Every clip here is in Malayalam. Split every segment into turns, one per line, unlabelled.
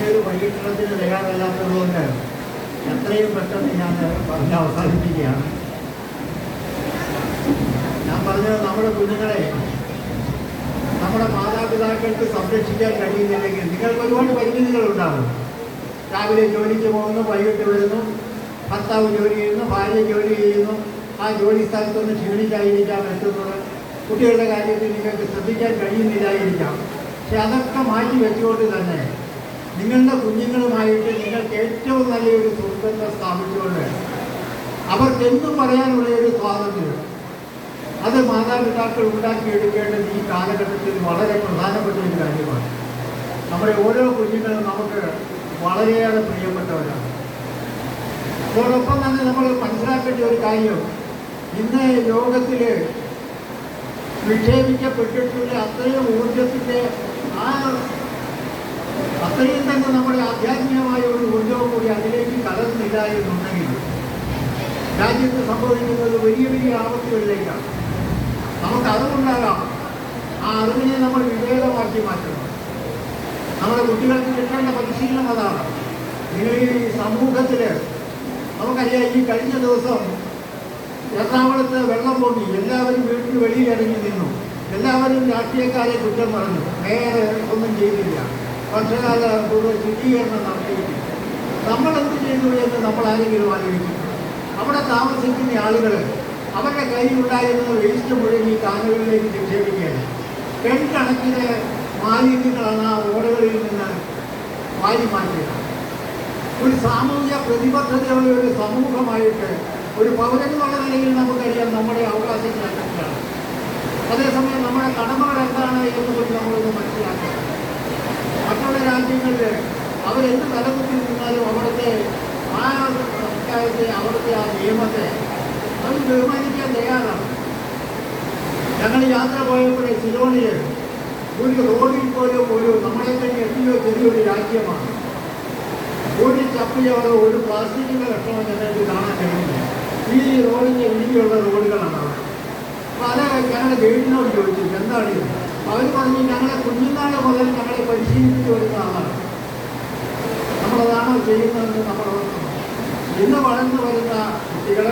ഒരു പരീക്ഷണത്തിന് തയ്യാറല്ലാത്തതുകൊണ്ട് എത്രയും പെട്ടെന്ന് ഞാൻ പറഞ്ഞ് അവസാനിപ്പിക്കുകയാണ്. ഞാൻ പറഞ്ഞത് നമ്മുടെ കുഞ്ഞുങ്ങളെ നമ്മുടെ മാതാപിതാക്കൾക്ക് സംരക്ഷിക്കാൻ കഴിയുന്നില്ലെങ്കിൽ നിങ്ങൾക്ക് ഒരുപാട് പരിമിതികളുണ്ടാകും. രാവിലെ ജോലിക്ക് പോകുന്നു, വൈകിട്ട് വരുന്നു, ഭർത്താവ് ജോലി ചെയ്യുന്നു, ഭാര്യ ജോലി ചെയ്യുന്നു, ആ ജോലി സ്ഥലത്തൊന്ന് ക്ഷീണിച്ചായിരിക്കാം എത്തുന്നത്. കുട്ടികളുടെ കാര്യത്തിൽ നിങ്ങൾക്ക് ശ്രദ്ധിക്കാൻ കഴിയുന്നില്ലായിരിക്കാം. പക്ഷെ അതൊക്കെ മാറ്റി വെച്ചുകൊണ്ട് തന്നെ നിങ്ങളുടെ കുഞ്ഞുങ്ങളുമായിട്ട് നിങ്ങൾക്ക് ഏറ്റവും നല്ലൊരു സുഹൃത്തുക്കളെ സ്ഥാപിച്ചുകൊണ്ട് അവർക്കെന്തും പറയാനുള്ള ഒരു സ്വാതന്ത്ര്യം അത് മാതാപിതാക്കൾ ഉണ്ടാക്കിയെടുക്കേണ്ടത് ഈ കാലഘട്ടത്തിൽ വളരെ പ്രധാനപ്പെട്ട ഒരു കാര്യമാണ്. നമ്മുടെ ഓരോ കുഞ്ഞുങ്ങളും നമുക്ക് വളരെയേറെ പ്രിയപ്പെട്ടവരാണ്. അതോടൊപ്പം തന്നെ നമ്മൾ മനസ്സിലാക്കേണ്ട ഒരു കാര്യം, ഇന്ന് ലോകത്തിൽ വിക്ഷേപിക്കപ്പെട്ടിട്ടുള്ള അത്രയും ഊർജത്തിൻ്റെ അത്രയും തന്നെ നമ്മുടെ ആധ്യാത്മികമായ ഒരു ഊർജവും കൂടി അതിലേക്ക് കലർന്നില്ല എന്നുണ്ടെങ്കിൽ രാജ്യത്ത് സംഭവിക്കുന്നത് വലിയ വലിയ ആപത്തുകളിലേക്കാണ്. നമുക്ക് അറിവുണ്ടാകാം, ആ അറിവിനെ നമ്മൾ വിവേകമാക്കി മാറ്റണം. നമ്മുടെ കുട്ടികൾക്ക് കിട്ടേണ്ട പരിശീലനം അതാണ്. നിങ്ങൾ ഈ സമൂഹത്തിൽ നമുക്കറിയാം, ഈ കഴിഞ്ഞ ദിവസം എറണാകുളത്ത് വെള്ളം പൊങ്ങി, എല്ലാവരും വീട്ടിൽ വെളിയിലിറങ്ങി നിന്നു, എല്ലാവരും രാഷ്ട്രീയക്കാരെ കുറ്റം പറഞ്ഞു, വേറെ ഒന്നും ചെയ്തില്ല, വർഷകാല പൂർവ്വ ശുചീകരണം നടത്തിയിട്ടില്ല. നമ്മളെന്ത് ചെയ്തു എന്ന് നമ്മൾ ആരെങ്കിലും ആലോചിക്കുന്നു? അവിടെ താമസിക്കുന്ന ആളുകൾ അവരുടെ കയ്യിലുണ്ടായിരുന്ന വേസ്റ്റ് മുഴുവൻ ഈ കാനകളിലേക്ക് നിക്ഷേപിക്കുകയാണ്. കണക്കിന് മാലിന്യങ്ങളാണ് ആ ഓടകളിൽ നിന്ന് വാരി മാറ്റുക. ഒരു സാമൂഹിക പ്രതിബദ്ധതയുള്ള ഒരു സമൂഹമായിട്ട് ഒരു പൗരന്നുള്ള നിലയിൽ നമുക്കറിയാം നമ്മുടെ അവകാശങ്ങൾ എന്തൊക്കെയാണ്. അതേസമയം നമ്മുടെ കടമകൾ എന്താണ് എന്നുകൂടി നമ്മളൊന്ന് മനസ്സിലാക്കുക. മറ്റുള്ള രാജ്യങ്ങളിൽ അവരെന്ത് തലകുത്തി നിന്നാലും അവിടുത്തെ ആ സംസ്കാരത്തെ, അവിടുത്തെ ആ നിയമത്തെ അത് ബഹുമാനിക്കാൻ തയ്യാറാണ്. ഞങ്ങൾ യാത്ര പോയപ്പോൾ സിലോണിൽ ഒരു റോഡിൽ പോലും നമ്മളെ തന്നെ എത്തിയോ ചെറിയൊരു രാജ്യമാണ്. ഒരു ചപ്പിലോ ഒരു പ്ലാസ്റ്റിക്കിൻ്റെ കഷ്ണമോ ഞങ്ങൾക്ക് കാണാൻ കഴിയില്ല. ഈ റോഡിൻ്റെ വീതിയുള്ള റോഡുകളാണ് അവിടെ. അപ്പോൾ അത് ഞങ്ങളുടെ ഗൈഡിനോട് ചോദിച്ചു, എന്താണ് ഇത്? അവർ പറഞ്ഞു, ഞങ്ങളെ കുഞ്ഞുനാൾ മുതൽ ഞങ്ങളെ പരിശീലിപ്പിച്ചു വരുന്ന ആളാണ്, നമ്മളതാണോ ചെയ്യുന്നതെന്ന് നമ്മൾ ഓർക്കണം. ഇന്ന് വളർന്നു വരുന്ന കുട്ടികൾ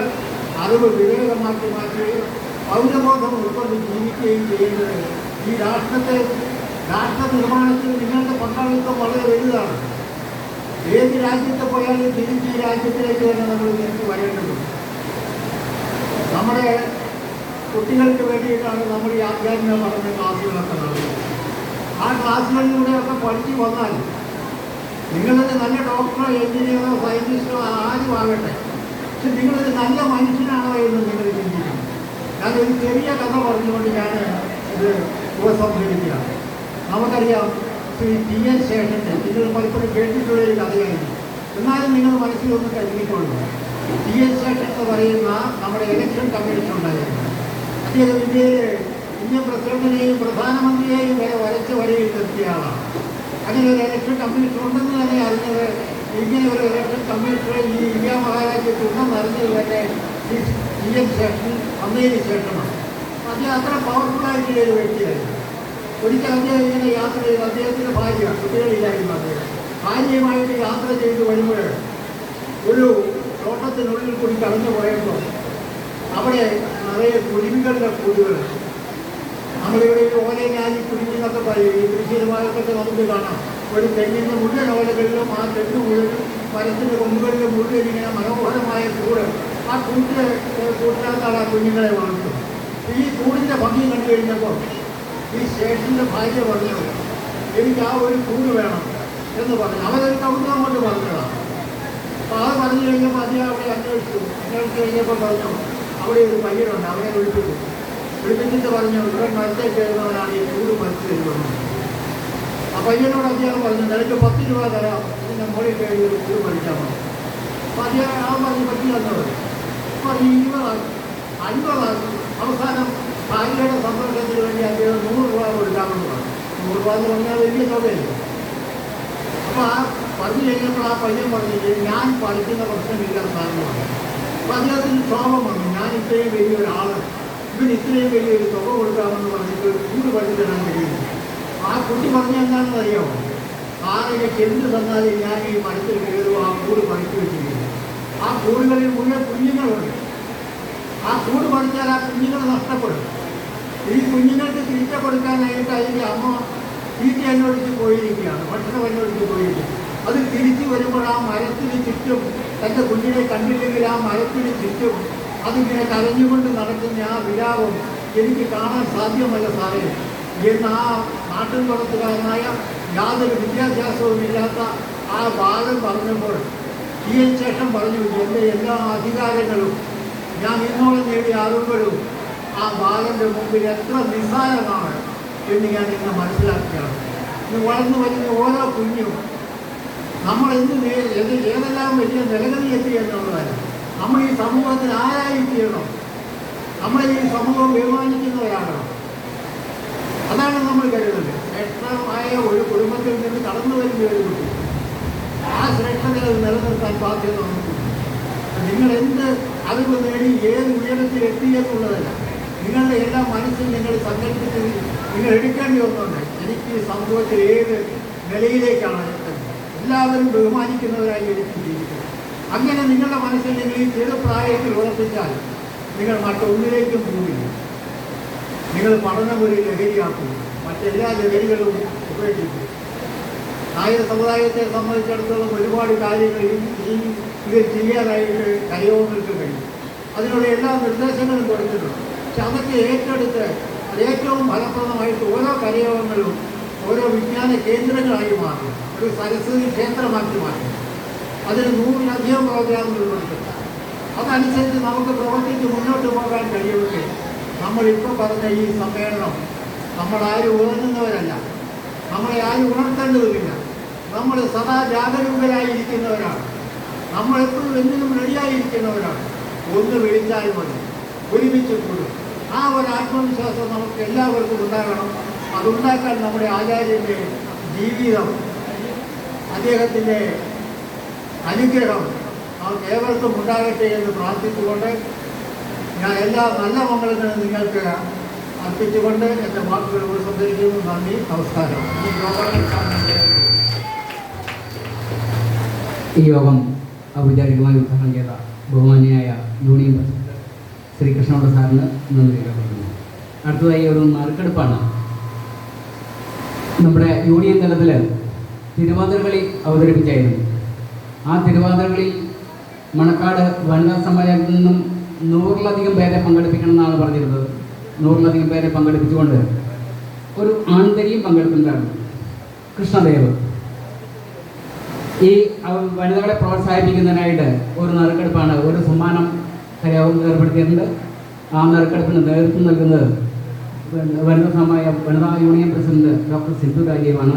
അറിവ് വിവേകമാക്കി മാറ്റുകയും പൗരബോധം ഉൾക്കൊണ്ട് ജീവിക്കുകയും ചെയ്യുന്നത് ഈ രാഷ്ട്ര നിർമ്മാണത്തിൽ നിങ്ങളുടെ പങ്കാളിത്തം വളരെ വലുതാണ്. ഏത് രാജ്യത്ത് പോയാലും തിരിച്ച് ഈ രാജ്യത്തിലേക്ക് തന്നെ നമ്മൾ തിരിച്ച് വരേണ്ടതുണ്ട്. നമ്മുടെ കുട്ടികൾക്ക് വേണ്ടിയിട്ടാണ് നമ്മൾ ഈ ആധ്യാത്മിക പഠന ക്ലാസ്സുകളൊക്കെ നടത്തുന്നത്. ആ ക്ലാസ്സുകളിലൂടെയൊക്കെ പഠിച്ചു വന്നാൽ നിങ്ങളൊരു നല്ല ഡോക്ടറോ എഞ്ചിനീയറോ സയൻറ്റിസ്റ്റോ ആരും ആകട്ടെ, പക്ഷെ നിങ്ങളൊരു നല്ല മനുഷ്യനാണോ എന്ന് നിങ്ങൾ ചിന്തിക്കണം. ഞാനൊരു ചെറിയ കഥ പറഞ്ഞുകൊണ്ട് ഞാൻ ഇത് ഉപസംഹരിക്കുകയാണ്. നമുക്കറിയാം, ശ്രീ TN ശേഷൻ്റെ, നിങ്ങൾ പലപ്പോഴും കേട്ടിട്ടുള്ളൊരു കഥയായിരുന്നു, എന്നാലും നിങ്ങൾ മനസ്സിലൊന്ന് കരുതിക്കൊള്ളുക. TN ശേഷൻ എന്ന് പറയുന്ന നമ്മുടെ ഇലക്ഷൻ കമ്മീഷൻ ഉണ്ടായിരുന്നു. അദ്ദേഹം ഇന്ത്യൻ പ്രസിഡന്റിനെയും പ്രധാനമന്ത്രിയെയും വരെ വരച്ച വരയിൽ നിർത്തിയ ആളാണ്. അങ്ങനെ ഒരു ഇലക്ഷൻ കമ്മീഷൻ ഉണ്ടെന്ന് തന്നെ അറിഞ്ഞത്, ഇങ്ങനെ ഒരു ഇലക്ഷൻ കമ്മീഷണർ ഈ ഇന്ത്യ മഹാരാജ്യത്ത് ഉണ്ടെന്ന് അറിഞ്ഞത് തന്നെ TN ശേഷൻ വന്നതിന് ശേഷമാണ്. അദ്ദേഹം അത്ര പവർഫുള്ളായിട്ടുള്ള ഒരു വ്യക്തിയായിരുന്നു. ഒരിക്കൽ അദ്ദേഹം ഇങ്ങനെ യാത്ര ചെയ്ത്, അദ്ദേഹത്തിൻ്റെ ഭാര്യ, കുട്ടികളില്ലായിരുന്നു, അദ്ദേഹം ഭാര്യയുമായിട്ട് യാത്ര ചെയ്ത് വരുമ്പോൾ ഒരു തോട്ടത്തിനുള്ളിൽ കൂടി കടന്നു പോയപ്പോൾ അവിടെ നിറയെ കുരുവികളുടെ കൂടുകൾ, നമ്മളിവിടെ ഈ ഓലയിലായി കുരുവിന്നൊക്കെ പറയും, ഈ കൃഷിയിലുമായൊക്കെ നമുക്ക് കാണാം. ഒരു തെങ്ങിൻ്റെ മുഴുവൻ ഓലകളിലും ആ തെങ്ങ് മുഴുവൻ മരത്തിൻ്റെ കൊമ്പുകളിലും മുഴുവൻ ഇങ്ങനെ മനോഹരമായ കൂട്, ആ കൂട്ടിനകത്താണ് ആ കുഞ്ഞുങ്ങളെ വളർത്തും. ഈ കൂടിൻ്റെ ഭംഗി കണ്ടു കഴിഞ്ഞപ്പോൾ ഈ സ്റ്റേഷൻ്റെ ഭാര്യ പറഞ്ഞു, എനിക്ക് ആ ഒരു കൂട് വേണം എന്ന് പറഞ്ഞു. അവരൊരു കൗതുകം കൊണ്ട് പറഞ്ഞതാണ്. അപ്പോൾ അത് പറഞ്ഞു കഴിഞ്ഞപ്പോൾ അദ്ദേഹം അവിടെ അന്വേഷിച്ചു കഴിഞ്ഞപ്പോൾ പറഞ്ഞു, അവിടെ ഒരു പയ്യനുണ്ട്, അവരെ വിളിപ്പിച്ചിട്ട് പറഞ്ഞു, ഇവിടെ മരത്തെ കയറുന്നവനാണ് ഈ കൂട് മരിച്ചു തരുന്നത്. ആ പയ്യനോട് അദ്ദേഹം പറഞ്ഞു, നിനക്ക് 10 രൂപ തരാം, ഇതിൻ്റെ മുകളിൽ കയറി ഒരു കൂട് പഠിക്കാൻ പറഞ്ഞു. അപ്പോൾ അദ്ദേഹം ആ പറഞ്ഞ് പറ്റില്ലെന്നത് പറഞ്ഞു 20 അവസാനം ഭാര്യയുടെ സന്തോഷത്തിന് വേണ്ടി അദ്ദേഹം 100 രൂപ കൊടുക്കാമെന്ന് പറഞ്ഞു. 100 രൂപ എന്ന് പറഞ്ഞാൽ വലിയ തുകയില്ല. അപ്പോൾ ആ പറഞ്ഞു കഴിഞ്ഞപ്പോൾ ആ പയ്യൻ പറഞ്ഞിട്ട്, ഞാൻ പഠിക്കുന്ന പ്രശ്നമില്ല സാറിന് പറഞ്ഞു. അപ്പോൾ അദ്ദേഹത്തിന് ക്ഷോഭം വന്നു, ഞാൻ ഇത്രയും വലിയൊരാൾ, ഇവൻ ഇത്രയും ഇത്രയും വലിയൊരു തുക കൊടുക്കാമെന്ന് പറഞ്ഞിട്ട് ഒരു കൂട് പഠിച്ചു തരാൻ കഴിയുന്നു. ആ കുട്ടി പറഞ്ഞ എന്താണെന്ന് അറിയാമോ? 6 ലക്ഷം എന്ത് തന്നാലും ഞാൻ ഈ മരത്തിൽ കയറും ആ കൂട് പഠിച്ചു വെച്ചിരിക്കുന്നു. ആ കൂടുകളിൽ മുഴുവൻ കുഞ്ഞുങ്ങളുണ്ട്. ആ കൂട് പഠിച്ചാൽ ആ കുഞ്ഞുങ്ങൾ നഷ്ടപ്പെടും. ഈ കുഞ്ഞുങ്ങൾക്ക് തീറ്റ കൊടുക്കാനായിട്ട് അതിൻ്റെ അമ്മ തീറ്റ അന്വേഷിച്ച് പോയിരിക്കുകയാണ്, ഭക്ഷണം അന്വേഷിച്ച് പോയിരിക്കും. അത് തിരിച്ചു വരുമ്പോൾ ആ മരത്തിന് ചുറ്റും തൻ്റെ കുഞ്ഞിനെ കണ്ടില്ലെങ്കിൽ ആ മരത്തിന് ചുറ്റും അതിങ്ങനെ കരഞ്ഞുകൊണ്ട് നടക്കുന്ന ആ വിലാപം എനിക്ക് കാണാൻ സാധ്യമല്ല സാറേ എന്ന് ആ നാട്ടിൻ പുറത്തുകാരനായ യാതൊരു വിദ്യാഭ്യാസവുമില്ലാത്ത ആ ബാലൻ പറഞ്ഞപ്പോൾ ഇതിന് ശേഷം പറഞ്ഞു, എൻ്റെ എല്ലാ അധികാരങ്ങളും ഞാൻ ഇന്നോളം നേടിയ അറിവുകളും ആ ബാലൻ്റെ മുമ്പിൽ എത്ര നിസ്സാരമാണ് എന്ന് ഞാൻ ഇന്ന് മനസ്സിലാക്കുകയാണ്. ഇന്ന് വളർന്നു വരുന്ന ഓരോ കുഞ്ഞും നമ്മൾ ഏതെല്ലാം വലിയ നിലകളിലെത്തി എന്നുള്ളതല്ല, നമ്മൾ ഈ സമൂഹത്തിൽ ആരായി തീരണം, നമ്മളെ ഈ സമൂഹം ബഹുമാനിക്കുന്നവരാകണം. അതാണ് നമ്മൾ കരുതുന്നത്. ശ്രേഷ്ഠമായ ഒരു കുടുംബത്തിൽ നിന്ന് കടന്നു വരുന്ന ഒരു കുട്ടി ആ ശ്രേഷ്ഠതകൾ നിലനിർത്താൻ ബാധ്യത നമുക്കുണ്ട്. നിങ്ങൾ എന്ത് അറിവ് നേടി ഏത് ഉയരത്തിലെത്തി എന്നുള്ളതല്ല, നിങ്ങളുടെ എല്ലാ മനസ്സിൽ നിങ്ങൾ സങ്കല്പിച്ച് നിങ്ങൾ എടുക്കേണ്ടി ഒന്നുണ്ട്. എനിക്ക് ഈ സമൂഹത്തിൽ ഏത് നിലയിലേക്കാണ് എത്തുന്നത്, എല്ലാവരും ബഹുമാനിക്കുന്നവരായി എനിക്ക് ജീവിക്കുന്നത്. അങ്ങനെ നിങ്ങളുടെ മനസ്സിൽ നിങ്ങൾ ഈ ചെറുപ്രായത്തിൽ ഉറപ്പിച്ചാൽ നിങ്ങൾ മറ്റൊന്നിലേക്കും പോകില്ല. നിങ്ങൾ പഠനം ഒരു ലഹരിയാക്കും, മറ്റെല്ലാ ലഹരികളും ഉപേക്ഷിക്കും. നായർ സമുദായത്തെ സംബന്ധിച്ചിടത്തോളം ഒരുപാട് കാര്യങ്ങൾ ഇത് ചെയ്യാനായിട്ട് കരയോങ്ങൾക്ക് കഴിയും. അതിനുള്ള എല്ലാ നിർദ്ദേശങ്ങളും കൊടുത്തിട്ടുണ്ട്. പക്ഷെ അതൊക്കെ ഏറ്റെടുത്ത് ഏറ്റവും ഫലപ്രദമായിട്ട് ഓരോ കരയോഗങ്ങളും ഓരോ വിജ്ഞാന കേന്ദ്രങ്ങളായി മാറും, ഒരു സരസ്വതി ക്ഷേത്രമാക്കി മാറ്റും. അതിന് 100-ലധികം പ്രോഗ്രാമുകൾ കൊടുത്തിട്ടുണ്ട്. അതനുസരിച്ച് നമുക്ക് പ്രവർത്തിച്ച് മുന്നോട്ട് പോകാൻ കഴിയുമെങ്കിൽ നമ്മളിപ്പോൾ പറഞ്ഞ ഈ സമ്മേളനം നമ്മളാരും ഉറങ്ങുന്നവരല്ല, നമ്മളെ ആരും ഉണർത്തേണ്ടതുമില്ല. നമ്മൾ സദാ ജാഗരൂകരായിരിക്കുന്നവരാണ്, നമ്മളെപ്പോഴും എന്തിനും റെഡിയായിരിക്കുന്നവരാണ്. ഒന്ന് വിളിച്ചാൽ മതി, ഒരുമിച്ച് കൂടും. ആ ഒരു ആത്മവിശ്വാസം നമുക്ക് എല്ലാവർക്കും ഉണ്ടാകണം. അതുണ്ടാക്കാൻ നമ്മുടെ ആചാര്യൻ്റെ ജീവിതം, അദ്ദേഹത്തിൻ്റെ അനുഗ്രഹം നമുക്ക് ഏവർക്കും ഉണ്ടാകട്ടെ എന്ന് പ്രാർത്ഥിച്ചുകൊണ്ട് ഞാൻ എല്ലാ നല്ല മംഗളങ്ങളും നിങ്ങൾക്ക് അർപ്പിച്ചുകൊണ്ട് എൻ്റെ വാക്കുകൾ ഉപസംഹരിക്കുന്നു. നന്ദി, നമസ്കാരം.
ഈ യോഗം ഔപചാരികമായി ഉദ്ഘാടനം ചെയ്ത ബഹുമാന്യനായ യൂണിയൻ പ്രസിഡന്റ് ശ്രീ കൃഷ്ണപിള്ള സാറിന് നന്ദി രേഖപ്പെടുത്തുന്നു. അടുത്തതായി ഒരു നറുക്കെടുപ്പാണ്. നമ്മുടെ യൂണിയൻ തലത്തിൽ തിരുവാതിരകളി അവതരിപ്പിച്ചായിരുന്നു. ആ തിരുവാതിരകളിൽ മണക്കാട് വനിതാ സമാജത്തിൽ നിന്നും 100-ലധികം പേരെ പങ്കെടുപ്പിക്കണമെന്നാണ് പറഞ്ഞിരുന്നത്. 100-ലധികം പേരെ പങ്കെടുപ്പിച്ചുകൊണ്ട് ഒരു ആൺതരിയും പങ്കെടുക്കുന്നതാണ് കൃഷ്ണദേവ്. ഈ വനിതകളെ പ്രോത്സാഹിപ്പിക്കുന്നതിനായിട്ട് ഒരു നറുക്കെടുപ്പാണ്, ഒരു സമ്മാനം കരയോഗം ഏർപ്പെടുത്തിയിട്ടുണ്ട്. ആ നറുക്കെടുപ്പിന് നേതൃത്വം നൽകുന്നത് വനിതാ യൂണിയൻ പ്രസിഡന്റ് ഡോക്ടർ സിന്ധു രാജീവാണ്.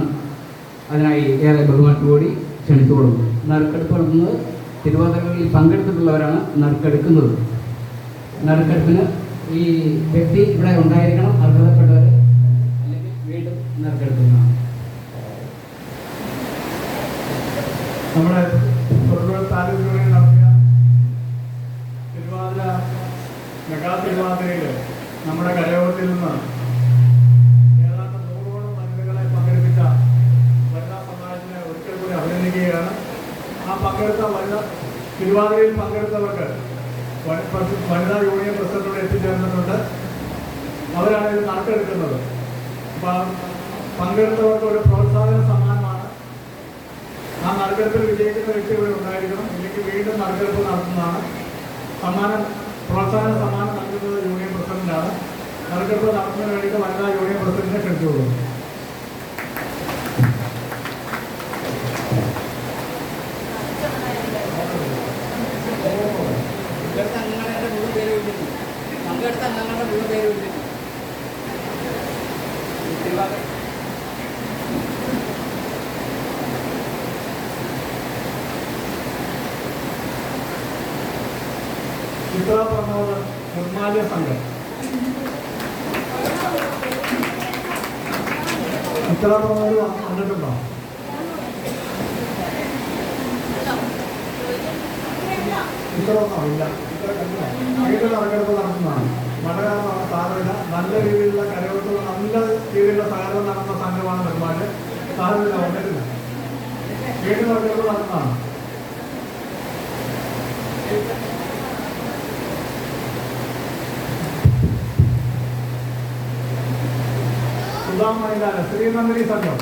അതിനായി ഏറെ ബഹുമാനത്തോടുകൂടി ക്ഷണിച്ചു കൊടുക്കും. നറുക്കെടുപ്പ് നടത്തുന്നത് തിരുവാതിരകളിൽ പങ്കെടുത്തിട്ടുള്ളവരാണ് നറുക്കെടുക്കുന്നത്. നറുക്കെടുപ്പിന് ഈ വ്യക്തി ഇവിടെ ഉണ്ടായിരിക്കണം, അർഹതപ്പെട്ടവർ, അല്ലെങ്കിൽ വീണ്ടും നറുക്കെടുക്കുന്നതാണ്.
നമ്മുടെ താലൂക്കുകളിൽ നടത്തിയ തിരുവാതിര മെഗാ തിരുവാതിരയിൽ നമ്മുടെ കരയോഗത്തിൽ നിന്ന് ഏതാണ്ട് 100ഓളം വനിതകളെ പങ്കെടുപ്പിച്ച വനിതാ സമാജത്തിനെ ഒരിക്കൽ കൂടി അഭിനന്ദിക്കുകയാണ്. ആ തിരുവാതിരയിൽ പങ്കെടുത്തവർക്ക് വനിതാ യൂണിയൻ പ്രസിഡന്റോട് എത്തിച്ചേർന്നിട്ടുണ്ട്. അവരാണ് ഇത് നറുക്കെടുക്കുന്നത്. അപ്പം പങ്കെടുത്തവർക്ക് ഒരു പ്രോത്സാഹന സമ്മാനമാണ്. ആ നറുക്കെടുപ്പിൽ വിജയിക്കുന്ന വ്യക്തി ഇവിടെ ഉണ്ടായിരിക്കണം, ഇല്ലെങ്കിൽ വീണ്ടും നറുക്കെടുപ്പ് നടത്തുന്നതാണ്. പ്രോത്സാഹന സമ്മാനം നൽകുന്നത് യൂണിയൻ പ്രസിഡന്റാണ്. നറുക്കെടുപ്പ് നടത്തുന്നതിന് വേണ്ടിയിട്ട് വനിതാ യൂണിയൻ പ്രസിഡന്റിനെ ക്ഷണിച്ചു കൊടുക്കും. ചിത്ര പ്രമോദ് നിർമ്മാല്യ സംഘം. ചിത്ര പ്രമോദ് കണ്ടിട്ടുണ്ടോ? ചിത്രമൊന്നോ ഇല്ല. വീട്ടിൽ നറുക്കെടുപ്പ് നടത്തുന്നതാണ്. മഴ കാരണമാണ് സാരമില്ല. നല്ല രീതിയിലുള്ള കരകൗശല നല്ല രീതിയിലുള്ള സഹകരണം നടന്ന സംഘമാണ് ഒരുപാട് സാറിന് വന്നിട്ടില്ല ഏത് വർക്കുകൾ നടന്നതാണ്. സുധാം മൈതാന ശ്രീനന്ദിനി സംഘം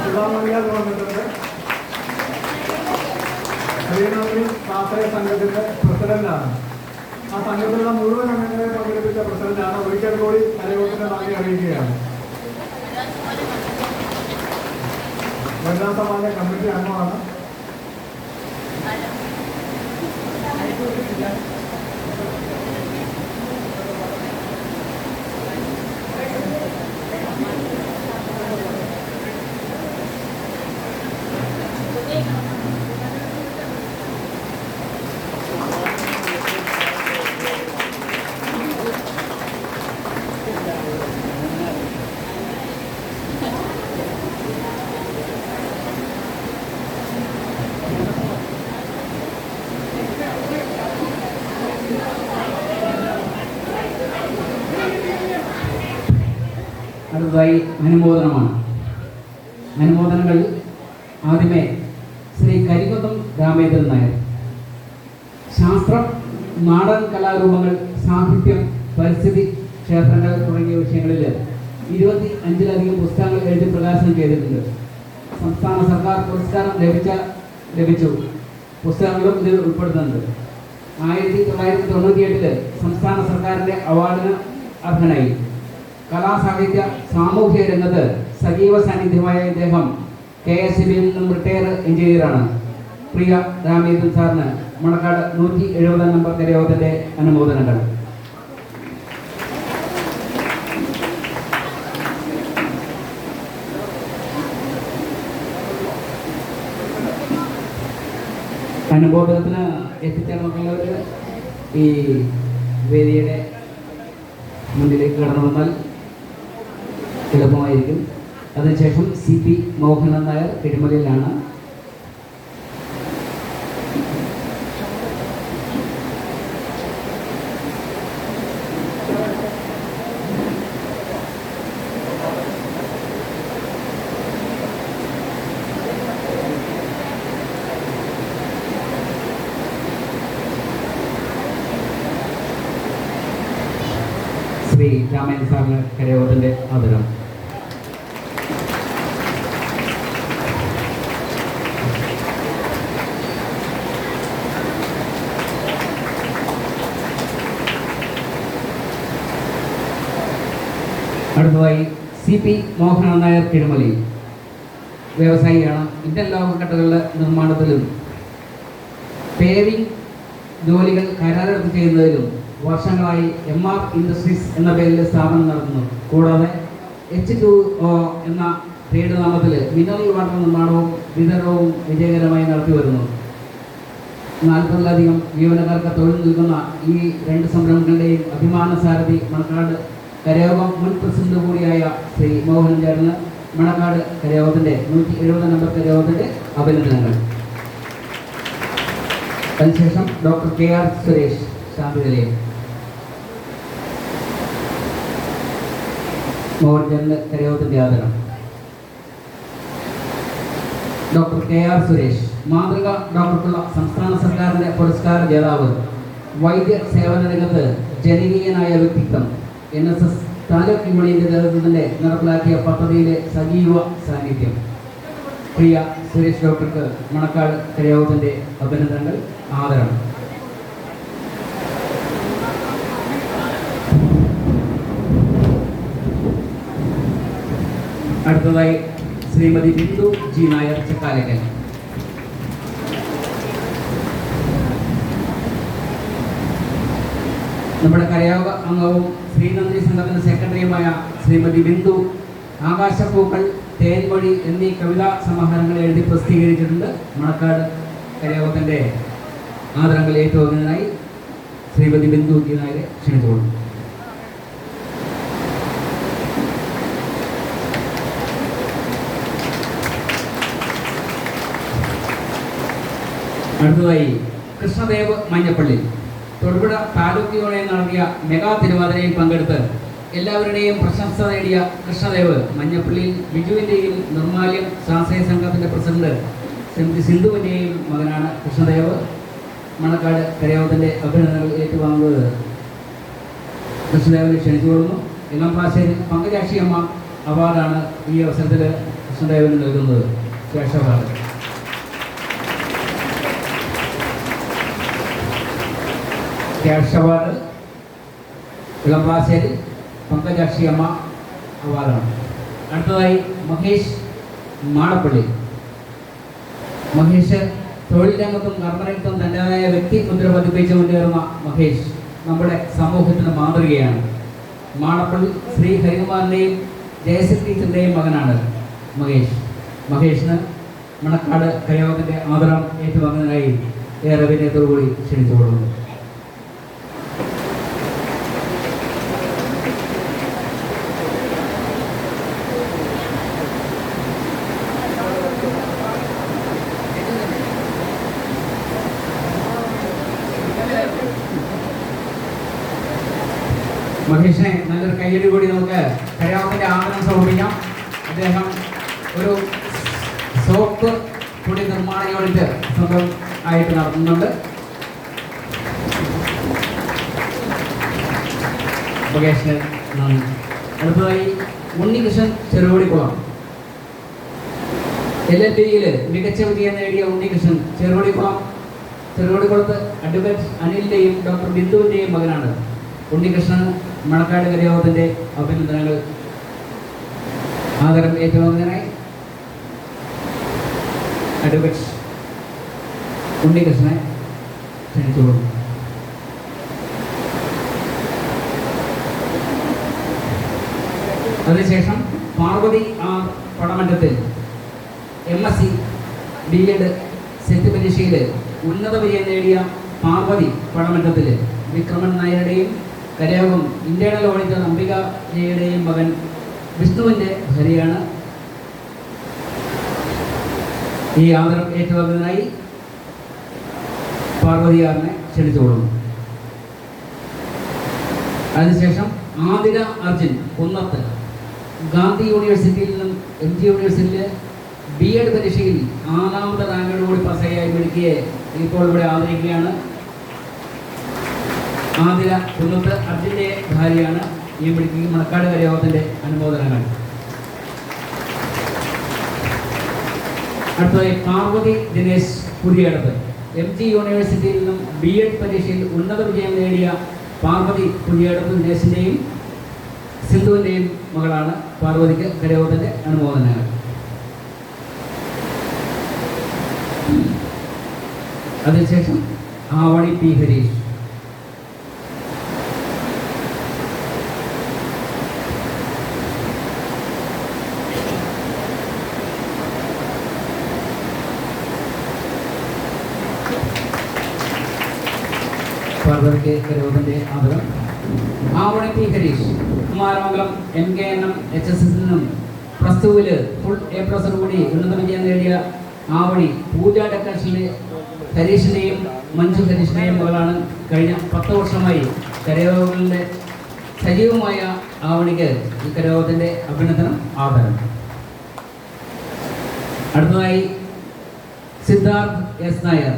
സുധാം മൈതാൻ വന്നിട്ടുണ്ട്. ശ്രീനന്ദിനി സ്വാശ്രയ സംഘത്തിന്റെ പ്രസിഡന്റാണ്. ആ സംഘത്തിലുള്ള മുഴുവൻ അംഗങ്ങളെ പങ്കെടുപ്പിച്ച പ്രസിഡന്റാണ്. ഒരിക്കൽ കൂടി കരകൗശല നന്ദി അറിയിക്കുകയാണ്. വനിതാ സമാജ കമ്മിറ്റി അംഗമാണ്.
അടുത്തതായി അനുമോദനമാണ്. അനുമോദനങ്ങൾ ആദ്യമേ ശ്രീ കരികുന്നം രാമേന്ദ്രൻ നായർ. ശാസ്ത്രം, നാടൻ കലാരൂപങ്ങൾ, സാഹിത്യം, പരിസ്ഥിതി, ക്ഷേത്രങ്ങൾ തുടങ്ങിയ വിഷയങ്ങളിൽ 25-ലധികം പുസ്തകങ്ങൾ എഴുതി പ്രകാശനം ചെയ്തിട്ടുണ്ട്. സംസ്ഥാന സർക്കാർ പുരസ്കാരം ലഭിച്ചു പുസ്തകങ്ങളും ഇതിൽ ഉൾപ്പെടുന്നുണ്ട്. 1998 സംസ്ഥാന സർക്കാരിൻ്റെ അവാർഡിന് അർഹനായി. കലാസാഹിത്യ സാമൂഹ്യ രംഗത്ത് സജീവ സാന്നിധ്യമായ ഇദ്ദേഹം KSBയിൽ നിന്നും റിട്ടയർ എഞ്ചിനീയറാണ്. പ്രിയ രാമേന്ദ്രൻ സാറിന് മണക്കാട് 170 നമ്പർ കരയോഗത്തിൻ്റെ അനുമോദനങ്ങൾ. അനുമോദനത്തിന് എത്തിച്ചേർന്നിട്ടുള്ളവർ ഈ വേദിയുടെ മുന്നിലേക്ക് കടന്നു വന്നാൽ എളുപ്പമായിരിക്കും. അതിനുശേഷം CP മോഹനൻ നായർ കിഴിമലയിലാണ്. ശ്രീ രാമേന്ദ്രൻ സാറിന് കരയോഗത്തിൻ്റെ ആദരം. അടുത്തതായി CP മോഹനൻ നായർ കിഴിമലി. വ്യവസായിയാണ്. ഇന്റർലോക്ക് കെട്ടുകളുടെ നിർമ്മാണത്തിലും പേവിംഗ് ജോലികൾ കരാറെടുത്ത് ചെയ്യുന്നതിലും വർഷങ്ങളായി MR ഇൻഡസ്ട്രീസ് എന്ന പേരിൽ സ്ഥാപനം നടത്തുന്നു. കൂടാതെ H2O എന്ന പേര് നാമത്തിൽ മിനറൽ വാട്ടർ നിർമ്മാണവും വിതരണവും വിജയകരമായി നടത്തി വരുന്നു. 40-ലധികം ജീവനക്കാർക്ക് തൊഴിൽ നൽകുന്ന ഈ രണ്ട് സംരംഭങ്ങളുടെയും അഭിമാന സാരഥി മണക്കാട് കരയോഗം മുൻ പ്രസിഡന്റ് കൂടിയായ ശ്രീ മോഹനൻ ചേർന്ന് മണക്കാട് കരയോഗത്തിൻ്റെ 170 നമ്പർ കരയോഗത്തിൻ്റെ അഭിനന്ദനങ്ങൾ. അതിനുശേഷം ഡോക്ടർ KR സുരേഷ് ശാന്തി നിലയം. മോഹൻ ചേർന്ന് കരയോഗത്തിൻ്റെ ആദരം. ഡോക്ടർ KR സുരേഷ് മാതൃക ഡോക്ടർക്കുള്ള സംസ്ഥാന സർക്കാരിൻ്റെ പുരസ്കാര ജേതാവ്. വൈദ്യ സേവന രംഗത്ത് ജനകീയനായ വ്യക്തിത്വം. NSS താലൂക്ക് യൂണിയന്റെ നേതൃത്വത്തിൻ്റെ നടപ്പിലാക്കിയ പദ്ധതിയിലെ സജീവ സാന്നിധ്യം. പ്രിയ സുരേഷ് ഡോക്ടർക്ക് മണക്കാട് കരയോഗത്തിൻ്റെ അഭിനന്ദനങ്ങൾ, ആദരം. അടുത്തതായി ശ്രീമതി ബിന്ദു G നായർ ചക്കാലക്കൽ. നമ്മുടെ കരയോഗ അംഗവും ശ്രീനന്ദിനി സംഘത്തിൻ്റെ സെക്രട്ടറിയുമായ ശ്രീമതി ബിന്ദു ആകാശപ്പൂക്കൾ, തേൻമൊഴി എന്നീ കവിതാ സമാഹാരങ്ങൾ എഴുതി പ്രസിദ്ധീകരിച്ചിട്ടുണ്ട്. മണക്കാട് കരയോഗത്തിൻ്റെ ആദരങ്ങൾ ഏറ്റുവാങ്ങുന്നതിനായി ശ്രീമതി ബിന്ദു G നായരെ ക്ഷണിച്ചുകൊള്ളു. അടുത്തതായി കൃഷ്ണദേവ് മഞ്ഞപ്പള്ളി. തൊടുപുഴ താലൂക്ക് യൂണിയൻ നടത്തിയ മെഗാ തിരുവാതിരയിൽ പങ്കെടുത്ത് എല്ലാവരുടെയും പ്രശംസ നേടിയ കൃഷ്ണദേവ് മഞ്ഞപ്പള്ളിയിൽ ബിജുവിൻ്റെയും നിർമ്മാല്യം ശാസ്ത്രീയ സംഘത്തിൻ്റെ പ്രസിഡന്റ് ശ്രീമതി സിന്ധുവിൻ്റെയും മകനാണ് കൃഷ്ണദേവ്. മണക്കാട് കരയോഗത്തിൻ്റെ അഭിനന്ദനങ്ങൾ ഏറ്റുവാങ്ങുന്നത് കൃഷ്ണദേവനെ ക്ഷണിച്ചുകൊള്ളുന്നു. ഇളംപ്രാശ്ശേരി പങ്കജാക്ഷിയമ്മ അവാർഡാണ് ഈ അവസരത്തിൽ കൃഷ്ണദേവന് നൽകുന്നത്. ശേഷ award. Cash award Elamprassery Pankajakshiyamma അവാർഡാണ്. അടുത്തതായി മഹേഷ് മാടപ്പള്ളി. മഹേഷ് തൊഴിൽ രംഗത്തും കർമ്മരംഗത്തും തൻ്റെതായ വ്യക്തിമുദ്ര പതിപ്പിച്ച് മുന്നേറുന്ന മഹേഷ് നമ്മുടെ സമൂഹത്തിന് മാതൃകയാണ്. മാടപ്പള്ളി ശ്രീ ഹരികുമാറിൻ്റെയും ജയശ്രീ ടീച്ചറിൻ്റെയും മകനാണ് മഹേഷിന് മണക്കാട് കരയോഗത്തിൻ്റെ ആദരം ഏറ്റുവാങ്ങുന്നതിനായി ഏറെ വിനയത്തോടുകൂടി ക്ഷണിച്ചുകൊള്ളുന്നു. മഹേഷിനെ നല്ലൊരു കയ്യടി കൂടി നമുക്ക് കരയോഗത്തിൻ്റെ ആദരം സമർപ്പിക്കാം. അദ്ദേഹം ഒരു സോപ്പ് പൊടി നിർമ്മാണ യൂണിറ്റ് സ്വന്തം ആയിട്ട് നടത്തുന്നുണ്ട്. മഹേഷിന് നന്ദി. അടുത്തതായി ഉണ്ണികൃഷ്ണൻ ചെറുവടിക്കുളം. LLB-യിൽ മികച്ച വിജയം നേടിയ ഉണ്ണികൃഷ്ണൻ ചെറുവടിക്കുളത്ത് അഡ്വക്കേറ്റ് അനിലിൻ്റെയും ഡോക്ടർ ബിന്ദുവിൻ്റെയും മകനാണ്. ഉണ്ണികൃഷ്ണൻ മണക്കാട് കരയോഗത്തിൻ്റെ അഭിനന്ദനങ്ങൾ ആദരം ഏറ്റുവാങ്ങുന്നതിനായി അഡ്വക്കേറ്റ് ഉണ്ണികൃഷ്ണനെ ക്ഷണിച്ചുകൊള്ളുന്നു. അതിനുശേഷം പാർവതി പടമറ്റത്തിൽ MSc B.Ed സെറ്റ് പരീക്ഷയിൽ ഉന്നത വിജയം നേടിയ പാർവതി പടമറ്റത്തിൽ വിക്രമൻ നായരുടെയും കരയോഗം ഇന്റേണൽ ഓഡിറ്റർ അംബിക ജയുടെയും മകൻ വിഷ്ണുവിൻ്റെ ഭാര്യയാണ്. ഈ ആദരം ഏറ്റുവാങ്ങുന്നതിനായി പാർവതിയാറിനെ ക്ഷണിച്ചുകൊള്ളുന്നു. അതിനുശേഷം ആതിര അർജുൻ കുന്നത്ത് ഗാന്ധി യൂണിവേഴ്സിറ്റിയിൽ നിന്നും MG യൂണിവേഴ്സിറ്റിയിലെ B.Ed പരീക്ഷയിൽ 6ാമത്തെ റാങ്കോടുകൂടി പാസ്സായി മിടുക്കിയെ ഇപ്പോൾ ഇവിടെ ആദരിക്കുകയാണ്. ആതിര കുന്നത്ത് അർജുൻ്റെ ഭാര്യയാണ്. ഈ മിടുക്കി മണക്കാട് കരയോഗത്തിൻ്റെ അനുമോദനങ്ങൾ. അടുത്തതായി പാർവതി ദിനേശ് പുതിയടത്ത്. MG യൂണിവേഴ്സിറ്റിയിൽ നിന്നും B.Ed പരീക്ഷയിൽ ഉന്നത വിജയം നേടിയ പാർവതി പുതിയടത്ത് ദിനേശിൻ്റെയും സിന്ധുവിൻ്റെയും മകളാണ്. പാർവതിക്ക് കരയോഗത്തിൻ്റെ അനുമോദനങ്ങൾ. അതിനുശേഷം ആവണി P. ഹരീഷ്. പാർവതിക്ക് കരയോഗത്തിൻ്റെ ആദരം. Avani P. Harish Kumaramangalam MKNM HSS നിന്നും +2-ൽ ഫുൾ A+ കൂടി ഉന്നത വിജയം നേടിയ ആവണി പൂജ ഡെക്കൻസിലെ ഹരീഷിൻ്റെയും മഞ്ജു ഹരീഷിൻ്റെയും മകളാണ്. കഴിഞ്ഞ 10 വർഷമായി കരയോഗങ്ങളുടെ സജീവമായ ആവണിക്ക് ഈ കരയോഗത്തിൻ്റെ അഭിനന്ദനം ആദരം. അടുത്തതായി സിദ്ധാർത്ഥ് S. നായർ.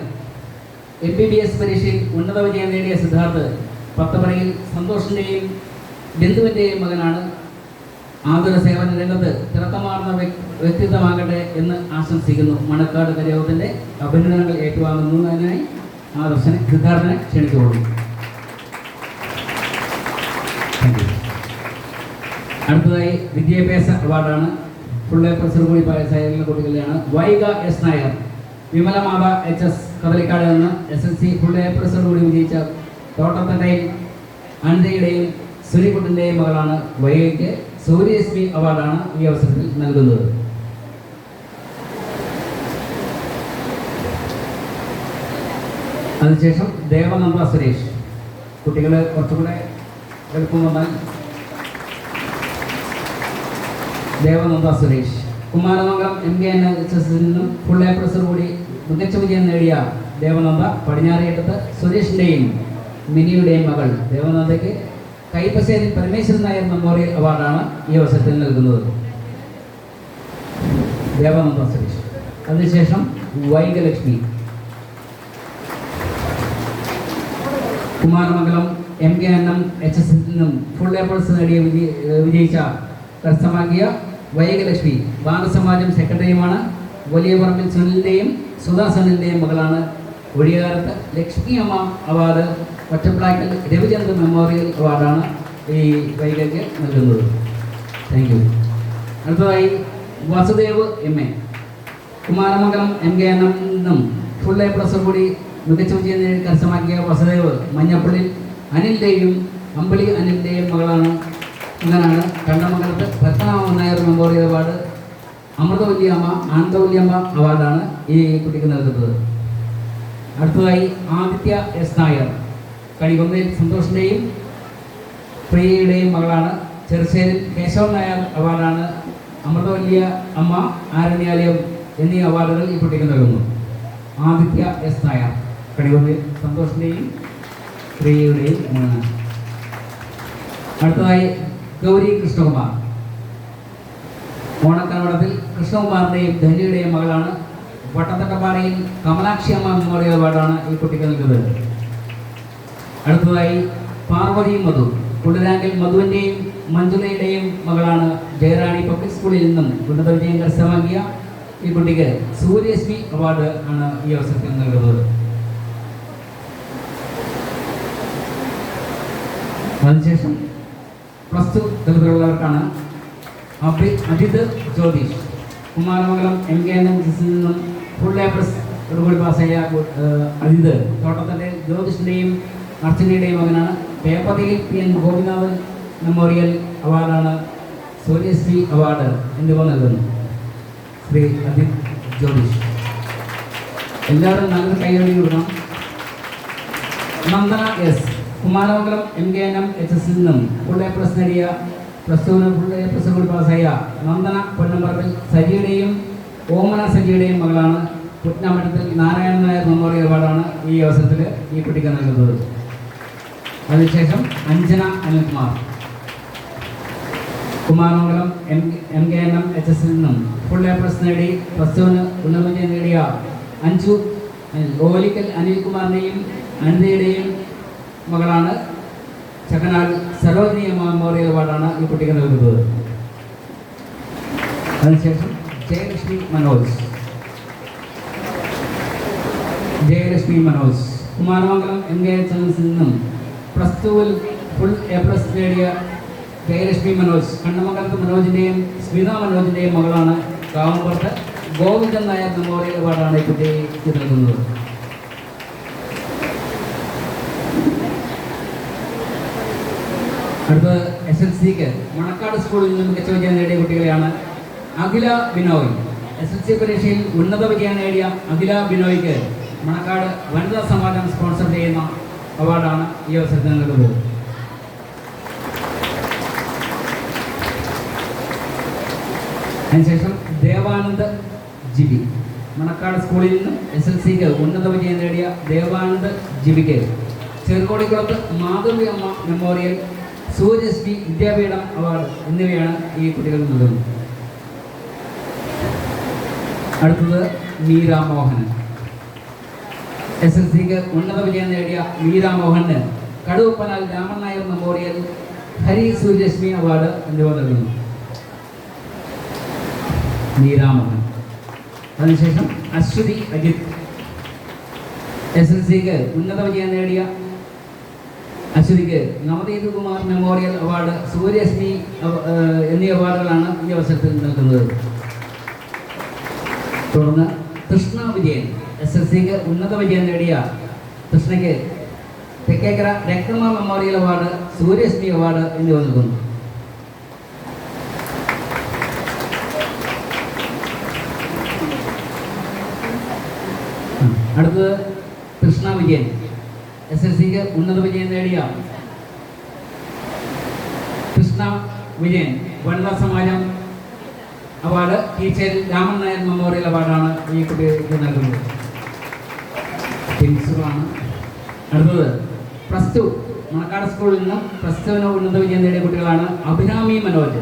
MBBS പരീക്ഷയിൽ ഉന്നത വിജയം നേടിയ സിദ്ധാർത്ഥ് പത്തമറയിൽ സന്തോഷിൻ്റെയും ബിന്ദുവിൻ്റെയും മകനാണ്. ആതുര സേവന രംഗത്ത് തിളക്കമാർന്ന വ്യക്തിത്വമാകട്ടെ എന്ന് ആശംസിക്കുന്നു. മണക്കാട് കരയോഗത്തിൻ്റെ അഭിനന്ദനങ്ങൾ ഏറ്റുവാങ്ങുന്നതിനായി സിദ്ധാർത്ഥനെ ക്ഷണിച്ചുകൊള്ളുന്നു. അടുത്തതായി വിദ്യാഭ്യാസ അവാർഡാണ്. ഫുൾ A+ കൂടി പാസ്സായ കുട്ടികളെയാണ്. വൈഗ S. നായർ. വിമലമാത HS കദളിക്കാട് നിന്ന് SSLC ഫുൾ A+ കൂടി വിജയിച്ച തോട്ടത്തണ്ടയിൽ അനിതയുടെയും സുനിക്കുട്ടൻ്റെയും മകളാണ്. വൈഗയ്ക്ക് സൂര്യശ്രീ അവാർഡാണ് ഈ അവസരത്തിൽ നൽകുന്നത്. അതിനുശേഷം ദേവനന്ദ സുരേഷ്. കുട്ടികൾ കുറച്ചുകൂടെ എളുപ്പം വന്നാൽ ദേവനന്ദ സുരേഷ് കുമാരമംഗലം MKNM HSS നിന്നും ഫുൾ A+ കൂടി മികച്ച വിജയം നേടിയ ദേവനന്ദ പടിഞ്ഞാറേറ്റത്ത് സുരേഷിൻ്റെയും മിനിയുടെയും മകൾ ദേവനന്ദയ്ക്ക് കൈപ്പശ്ശേരി പരമേശ്വരൻ നായർ മെമ്മോറിയൽ അവാർഡാണ് ഈ അവസരത്തിൽ നൽകുന്നത്. ദേവനന്ദ സുരേഷ്. അതിനുശേഷം വൈഗലക്ഷ്മി. കുമാരമംഗലം MKNM HS നിന്നും ഫുൾ എ പ്ലസ് നേടിയ വിജയിച്ച കരസ്ഥമാക്കിയ വൈഗലക്ഷ്മി ബാലസമാജം സെക്രട്ടറിയുമാണ്. വലിയ പറമ്പിൽ സുനിലിൻ്റെയും സുധാ സുനിലിൻ്റെയും മകളാണ്. ഒഴിയാരത്ത് ലക്ഷ്മി അമ്മ അവാർഡ്, ഒറ്റപ്ലാക്കൽ രവിചന്ദ്ര മെമ്മോറിയൽ അവാർഡാണ് ഈ വൈകയ്ക്ക് നൽകുന്നത്. Thank you. അടുത്തതായി വസുദേവ് MA. കുമാരമംഗലം MKNM നിന്നും ഫുൾ എ പ്ലസ് കൂടി മികച്ച വിജയം നേടി കരസ്ഥമാക്കിയ വസുദേവ് മഞ്ഞപ്പള്ളിൽ അനിലിൻ്റെയും അമ്പളി അനിലിൻ്റെയും മകളാണ്. ഇങ്ങനാണ് കണ്ടമംഗലത്ത് പത്മനാഭൻ നായർ മെമ്മോറിയൽ അവാർഡ്, അമൃതവല്ലിയമ്മ ആനന്ദവല്ലിയമ്മ അവാർഡാണ് ഈ കുട്ടിക്ക് നൽകുന്നത്. അടുത്തതായി ആദിത്യ S. നായർ. കണികൊന്നയിൽ സന്തോഷിൻ്റെയും പ്രിയയുടെയും മകളാണ്. ചെറുശ്ശേരിൽ കേശവൻ നായർ അവാർഡാണ്. അമൃതവല്ലിയ അമ്മ, ആരണ്യാലയം എന്നീ അവാർഡുകൾ ഈ കുട്ടിക്ക് നൽകുന്നു. ആദിത്യ S. നായർ കണികൊന്നയിൽ സന്തോഷിൻ്റെയും പ്രിയയുടെയും മകളാണ്. അടുത്തതായി ഗൗരി കൃഷ്ണകുമാർ. ഓണക്കടവടത്തിൽ കൃഷ്ണകുമാറിൻ്റെയും ധന്യയുടെയും മകളാണ്. വട്ടത്തട്ടപ്പാറയിൽ കമലാക്ഷി അമ്മ മെമ്മോറിയൽ അവാർഡാണ് ഈ കുട്ടിക്ക് നൽകുന്നത്. അടുത്തതായി പാർവതി മധു. കുളിരാങ്കിൽ മധുവിൻ്റെയും മഞ്ജുലയുടെയും മകളാണ്. ജയറാണി പബ്ലിക് സ്കൂളിൽ നിന്നും ഉന്നത വിജയം കരസ്ഥമാക്കിയ ഈ കുട്ടിക്ക് സൂര്യശ്രീ അവാർഡ് ആണ് ഈ അവസരത്തിൽ നൽകുന്നത്. അതിനുശേഷം +2 തലത്തിലുള്ളവർക്കാണ്. അജിത് ജ്യോതിഷ്. കുമാരമംഗലം MKNM നിന്നും ഫുൾ എ പ്ലസ് കൂടി പാസ്സായ അജിത് തോട്ടത്തിൻ്റെ ജ്യോതിഷിൻ്റെയും അർച്ചനയുടെയും മകനാണ്. പേപ്പതിയിൽ PN ഗോപിനാഥൻ മെമ്മോറിയൽ അവാർഡാണ് സൂര്യശ്രീ അവാർഡ് എന്നിവ നൽകുന്നു. ശ്രീ അജിത് ജ്യോതിഷ്. എല്ലാവരും നല്ലൊരു കൈയടി കൊടുക്കണം. Nandana S. Kumaramangalam MKNM HS നിന്നും ഫുൾ എ പ്ലസ് നേടിയ +2 ഫുൾ എ പ്ലസ് കൂടി പാസ്സായ നന്ദന പൊന്നമ്പറമ്പിൽ സജിയുടെയും ഓമന സജിയുടെയും മകളാണ്. കുട്ടനാമറ്റത്തിൽ നാരായണൻ നായർ മെമ്മോറിയൽ അവാർഡാണ് ഈ അവസരത്തിൽ ഈ കുട്ടിക്ക് നൽകുന്നത്. അതിനുശേഷം അഞ്ജന അനിൽകുമാർ. കുമാരമംഗലം MKNM HS നിന്നും ഫുൾ എ പ്ലസ് നേടി +2 ഉന്നത വിജയം നേടിയ അഞ്ജു ഓലിക്കൽ അനിൽകുമാറിൻ്റെയും അനിതയുടെയും മകളാണ്. ചക്കനാൽ സരോജിനി അമ്മ മെമ്മോറിയൽ അവാർഡാണ് ഈ കുട്ടിക്ക് നൽകുന്നത്. അതിനുശേഷം ജയലക്ഷ്മി മനോജ്. കുമാരമംഗലം MKNM നിന്നും +2 ഫുൾ എ പ്ലസ് നേടിയ ജയലക്ഷ്മി മനോജ് കണ്ണമംഗലത്ത് മനോജിൻ്റെയും സ്മിത മനോജിൻ്റെയും മകളാണ്. കാവുമ്പുറത്ത് ഗോവിന്ദൻ നായർ മെമ്മോറിയൽ അവാർഡാണ് ഈ കുട്ടിക്ക് നൽകുന്നത്. അടുത്തത് SLCക്ക് മണക്കാട് സ്കൂളിൽ നിന്ന് മികച്ച വിജയം നേടിയ കുട്ടികളെയാണ്. അഖില ബിനോയ്. SLC പരീക്ഷയിൽ ഉന്നത വിജയം നേടിയ അഖില ബിനോയ്ക്ക് മണക്കാട് വനിതാ സമാജം സ്പോൺസർ ചെയ്യുന്ന അവാർഡാണ് ഈ അവസരത്തിൽ നൽകുന്നത്. അതിനുശേഷം ദേവാനന്ദ് ജിബി. മണക്കാട് സ്കൂളിൽ നിന്നും SLCക്ക് ഉന്നത വിജയം നേടിയ ദേവാനന്ദ് ജിബിക്ക് ചെറുകോടിക്കുളത്ത് മാധവി അമ്മ മെമ്മോറിയൽ, സൂര്യശ്രീ വിദ്യാപീഠം അവാർഡ് എന്നിവയാണ് ഈ കുട്ടികൾക്ക് നൽകുന്നത്. അടുത്തത് മീര മോഹൻ. SLCക്ക് ഉന്നത വിജയം നേടിയ മീര മോഹന് കടുവപ്പനാൽ രാമൻ നായർ മെമ്മോറിയൽ, ഹരി സൂര്യശ്രീ അവാർഡ് എന്നിവ നൽകുന്നു. മീര മോഹൻ. അതിനുശേഷം അശ്വതി അജിത്. SLCക്ക് ഉന്നത വിജയം നേടിയ അശ്വതിക്ക് നവദീപ് കുമാർ മെമ്മോറിയൽ അവാർഡ്, സൂര്യശ്രീ എന്നീ അവാർഡുകളാണ് ഈ അവസരത്തിൽ നൽകുന്നത്. തുടർന്ന് കൃഷ്ണ വിജയൻ. SLCക്ക് ഉന്നത വിജയം നേടിയ കൃഷ്ണയ്ക്ക് Thekkekara രക്തമ memorial award, Suryasree award എന്നിവ നൽകുന്നു. അടുത്തത് കൃഷ്ണ വിജയൻ. SLCക്ക് ഉന്നത വിജയം നേടിയ Krishna Vijayan Vanitha Samajam award, teacher Raman Nair memorial അവാർഡാണ് ഈ കുട്ടികൾക്ക് നൽകുന്നത്. പ്രിൻസിപ്പളാണ്. അടുത്തത് പ്ലസ് ടു മണക്കാട് സ്കൂളിൽ നിന്നും പ്ലസ് ടുവിന് ഉന്നത വിജയം നേടിയ കുട്ടികളാണ് അഭിരാമി മനോജ്.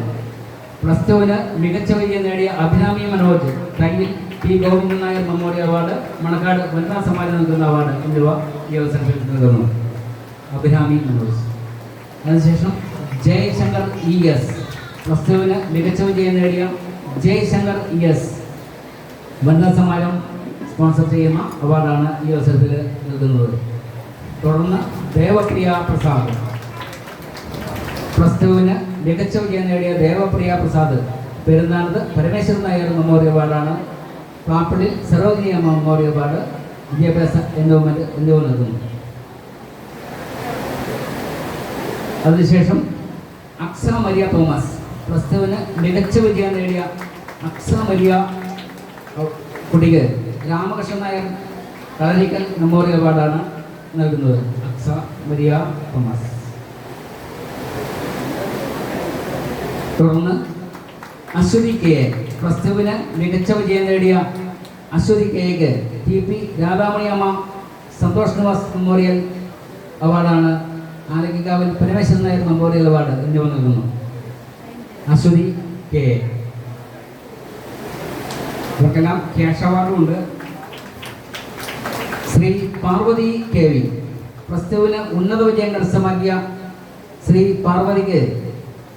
പ്ലസ് ടുവിന് മികച്ച വിജയം നേടിയ Abhirami Manoj Thayyil P Govindan Nair memorial award, Manakkad വനിതാ സമ്മാനം നൽകുന്ന അവാർഡ് എന്നിവ ഈ അവസരത്തിൽ നൽകുന്നു. അഭിരാമി മനോജ്. അതിനുശേഷം ജയശങ്കർ ES പ്ലസ് ടുവിന് മികച്ച വിജയം നേടിയ ജയശങ്കർ ES വനിതാ സമ്മാനം സ്പോൺസർ ചെയ്യുന്ന അവാർഡാണ് ഈ അവസരത്തിൽ നൽകുന്നത്. തുടർന്ന് ദേവപ്രിയ പ്രസാദ് പ്ലസ് ടുവിന് മികച്ച വിജയം നേടിയ ദേവപ്രിയ പ്രസാദ് പെരുന്നാനത്ത് പരമേശ്വരൻ നായർ മെമ്മോറിയൽ അവാർഡാണ്. പാപ്പിളിൽ സരോജിനി അമ്മ മെമ്മോറിയൽ അവാർഡ്, വിദ്യാഭ്യാസ എൻഡോമെന്റ് എന്നിവ നൽകുന്നു. അതിനുശേഷം അക്സ മരിയ തോമസ് പ്ലസ് ടുവിന് മികച്ച വിജയം നേടിയ അക്സ മരിയ കുട്ടിക്ക് രാമകൃഷ്ണൻ നായർ കളരിക്കൽ മെമ്മോറിയൽ അവാർഡാണ് നൽകുന്നത്. അക്സ മരിയ തോമസ്. തുടർന്ന് അശ്വതി KA പ്ലസ് ടുവിന് മികച്ച വിജയം നേടിയ അശ്വതി KAക്ക് TP രാധാമണിയമ്മ സന്തോഷ് നിവാസ് മെമ്മോറിയൽ അവാർഡാണ്. ആലങ്കിക്കാവിൽ പരമേശ്വരൻ നായർ മെമ്മോറിയൽ അവാർഡ് എന്നിവ നൽകുന്നു. അശ്വതി KA. ഇവർക്കെല്ലാം ക്യാഷ് അവാർഡും ഉണ്ട്. ശ്രീ പാർവതി KV പ്ലസ് ടുവിന് ഉന്നത വിജയം കരസ്ഥമാക്കിയ ശ്രീ പാർവതിക്ക്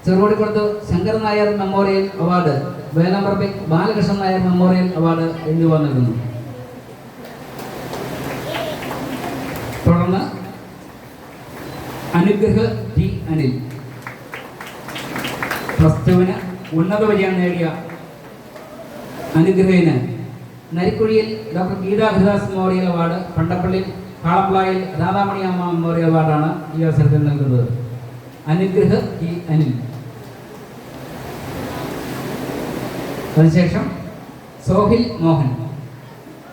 Cherupadikkulath Sankaran Nair memorial award, Velamparambil Balakrishnan Nair memorial award എന്നിവ നൽകുന്നു. തുടർന്ന് അനുഗ്രഹ് T അനിൽ പ്ലസ് ടുവിന് ഉന്നത വിജയം നേടിയ അനുഗ്രഹിന് Narikkuzhiyil doctor Geetha Haridas memorial award, Pandappallil Kalaplayil Radhamaniyamma memorial അവാർഡാണ് ഈ അവസരത്തിൽ നൽകുന്നത്. അനുഗ്രഹ് T അനിൽ. അതിനുശേഷം സോഹിൽ മോഹൻ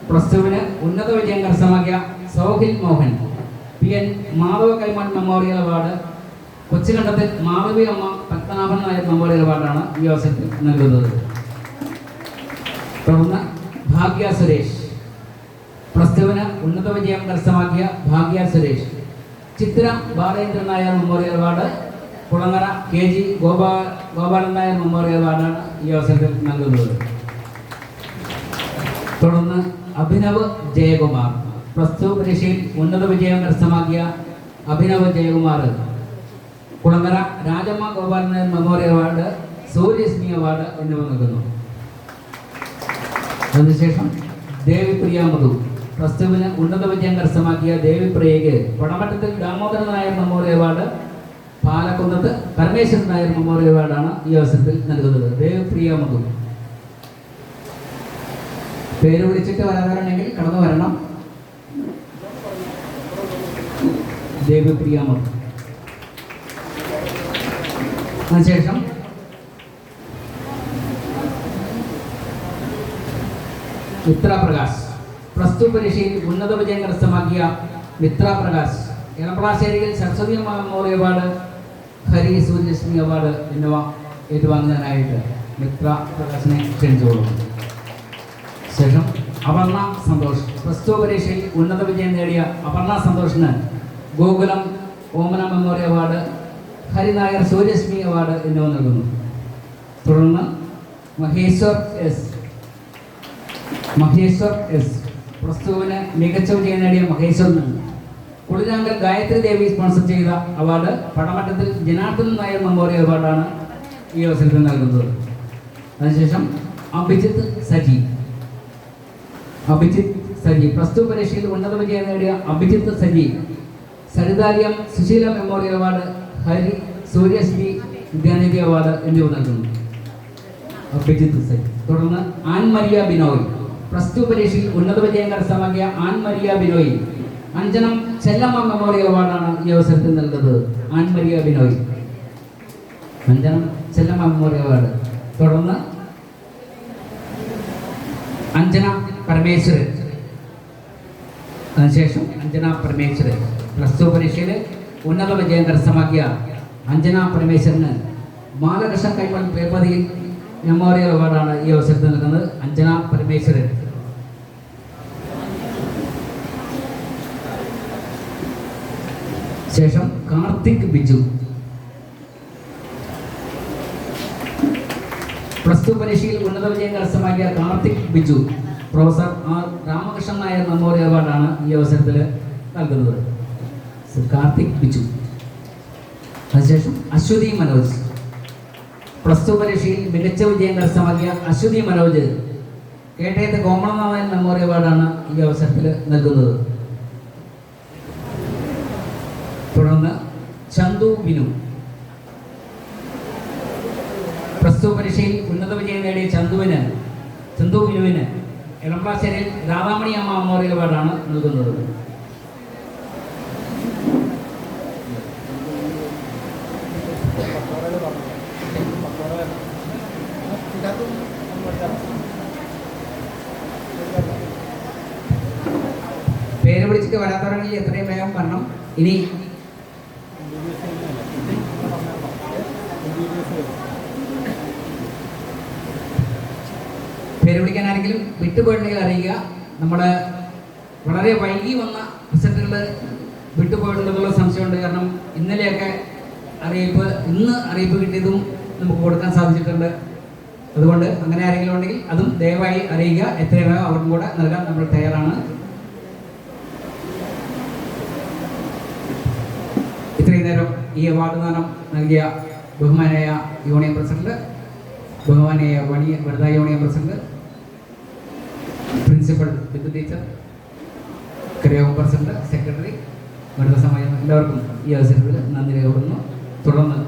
പ്ലസ് ടുവിന് ഉന്നത വിജയം കരസ്ഥമാക്കിയ Sohil Mohan PN Madhava Kaiman memorial award, Kochukandathil Madhavi Amma Padmanabhan Nair memorial അവാർഡാണ് ഈ അവസരത്തിൽ നൽകുന്നത്. തുടർന്ന് ഭാഗ്യ സുരേഷ് പ്ലസ് ടുവിന് ഉന്നത വിജയം കരസ്ഥമാക്കിയ Bhagya Suresh Chitra Balendran Nair memorial award, Kulangara KG Gopalan Nair memorial അവാർഡാണ് ഈ അവസരത്തിൽ നൽകുന്നത്. തുടർന്ന് അഭിനവ് ജയകുമാർ പ്ലസ് ടു പരീക്ഷയിൽ ഉന്നത വിജയം കരസ്ഥമാക്കിയ Abhinav Jayakumar Kulangara Rajamma Gopalan Nair memorial award, Suryarashmi award എന്നിവ നൽകുന്നു. അതിനുശേഷം ദേവിപ്രിയ മധു പ്ലസ് ടുവിന് ഉന്നത വിജയം കരസ്ഥമാക്കിയ ദേവിപ്രിയയ്ക്ക് പടമറ്റത്തിൽ Damodaran Nair memorial award, പാലക്കുന്നത്ത് Parameswaran Nair memorial അവാർഡാണ് ഈ അവസരത്തിൽ നൽകുന്നത്. ദേവിപ്രിയ മധു. പേര് വിളിച്ചിട്ട് വരാറുണ്ടെങ്കിൽ കടന്നു വരണം. ദേവിപ്രിയ മധു. അതിനുശേഷം മിത്ര പ്രകാശ് പ്ലസ് ടു പരീക്ഷയിൽ ഉന്നത വിജയം കരസ്ഥമാക്കിയ മിത്ര പ്രകാശ് എളപ്പളാശ്ശേരിയിൽ സരസ്വതി അമ്മ memorial award, Hari Suryalakshmi award എന്നിവ ഏറ്റുവാങ്ങുന്നതിനായിട്ട് മിത്ര പ്രകാശിനെ ക്ഷണിച്ചുകൊള്ളും. ശേഷം അപർണ സന്തോഷ് പ്ലസ് ടു പരീക്ഷയിൽ ഉന്നത വിജയം നേടിയ അപർണ സന്തോഷിന് Gokulam Omana memorial award, Harinair Suryalakshmi award എന്നിവ നൽകുന്നു. തുടർന്ന് മഹേശ്വർ എസ് പ്ലസ് ടുവിന് മികച്ച വിജയം നേടിയ മഹേശ്വറിന് കുളിരാങ്കൽ ഗായത്രി ദേവി സ്പോൺസർ ചെയ്ത അവാർഡ്, പടമറ്റത്തിൽ ജനാർദ്ദനൻ നായർ മെമ്മോറിയൽ അവാർഡാണ് ഈ അവസരത്തിൽ നൽകുന്നത്. അതിനുശേഷം അഭിജിത്ത് സജി പ്ലസ് ടു പരീക്ഷയിൽ ഉന്നത വിജയം നേടിയ Abhijith Saji Sarithalayam Susheela memorial award, Hari Suryasree Vidyanidhi award എന്നിവ നൽകുന്നു. അഭിജിത്ത് സജി. തുടർന്ന് ആൻ മരിയ ബിനോയ് പ്ലസ് ടു പരീക്ഷയിൽ ഉന്നത വിജയം കരസ്ഥമാക്കിയ ആൻ മരിയ ബിനോയ് അഞ്ജനം ചെല്ലമ്മ മെമ്മോറിയൽ അവാർഡാണ് ഈ അവസരത്തിൽ നൽകുന്നത്. Ann Maria Binoy Anjanam Chellamma memorial award. തുടർന്ന് അഞ്ജന പരമേശ്വരൻ. അതിനുശേഷം അഞ്ജന പരമേശ്വരൻ പ്ലസ് ടു പരീക്ഷയിൽ ഉന്നത വിജയം കരസ്ഥമാക്കിയ അഞ്ജന പരമേശ്വരന് ബാലകൃഷ്ണ കൈമൾ പേപ്പതി മെമ്മോറിയൽ അവാർഡാണ് ഈ അവസരത്തിൽ നൽകുന്നത്. അഞ്ജന പരമേശ്വരൻ. ശേഷം കാർത്തിക് ബിജു. പ്ലസ് ടു പരീക്ഷയിൽ ഉന്നത വിജയം കരസ്ഥമാക്കിയ Karthik Biju professor R Ramakrishnan Nair memorial അവാർഡാണ് ഈ അവസരത്തിൽ നൽകുന്നത്. കാർത്തിക് ബിജു. അതിനുശേഷം അശ്വതി മനോജ്. പ്ലസ് ടു പരീക്ഷയിൽ മികച്ച വിജയം കരസ്ഥമാക്കിയ അശ്വതി മനോജ് കേട്ടയത്ത് കോമളനാഥൻ മെമ്മോറിയൽ അവാർഡാണ് ഈ അവസരത്തിൽ നൽകുന്നത്. തുടർന്ന് ചന്തു വിനു. പ്ലസ് ടു പരീക്ഷയിൽ ഉന്നത വിജയം നേടിയ ചന്തു വിനുവിന് എളമ്പ്ലാശ്ശേരിയിൽ രാധാമണി അമ്മ മെമ്മോറിയൽ അവാർഡാണ് നൽകുന്നത്. പേര് വിളിച്ചിട്ട് വരാത്തവരാണെങ്കിൽ എത്രയും വേഗം വരണം. ഇനി പേര് വിളിക്കാൻ ആരെങ്കിലും വിട്ടുപോയിട്ടുണ്ടെങ്കിൽ അറിയുക. നമ്മൾ വളരെ വൈകി വന്ന റിസൾട്ടുകൾ വിട്ടുപോയിട്ടുണ്ടെന്നുള്ള സംശയമുണ്ട്. കാരണം ഇന്നലെയൊക്കെ ഇന്ന് അറിയിപ്പ് കിട്ടിയതും നമുക്ക് കൊടുക്കാൻ സാധിച്ചിട്ടുണ്ട്. അതുകൊണ്ട് അങ്ങനെ ആരെങ്കിലും ഉണ്ടെങ്കിൽ അതും ദയവായി അറിയുക. എത്രയും വേഗം അവർക്കും കൂടെ നൽകാൻ നമ്മൾ തയ്യാറാണ്. ഇത്രയും നേരം ഈ അവാർഡ് ദാനം നൽകിയ ബഹുമാനായ യൂണിയൻ പ്രസിഡന്റ്, ബഹുമാനായ Vanitha union president, principal Bindu teacher, കരയോഗം പ്രസിഡന്റ്, സെക്രട്ടറി, വനിതാ സമാജം എല്ലാവർക്കും ഈ അവസരത്തിൽ നന്ദി രേഖപ്പെടുന്നു. തുടർന്ന്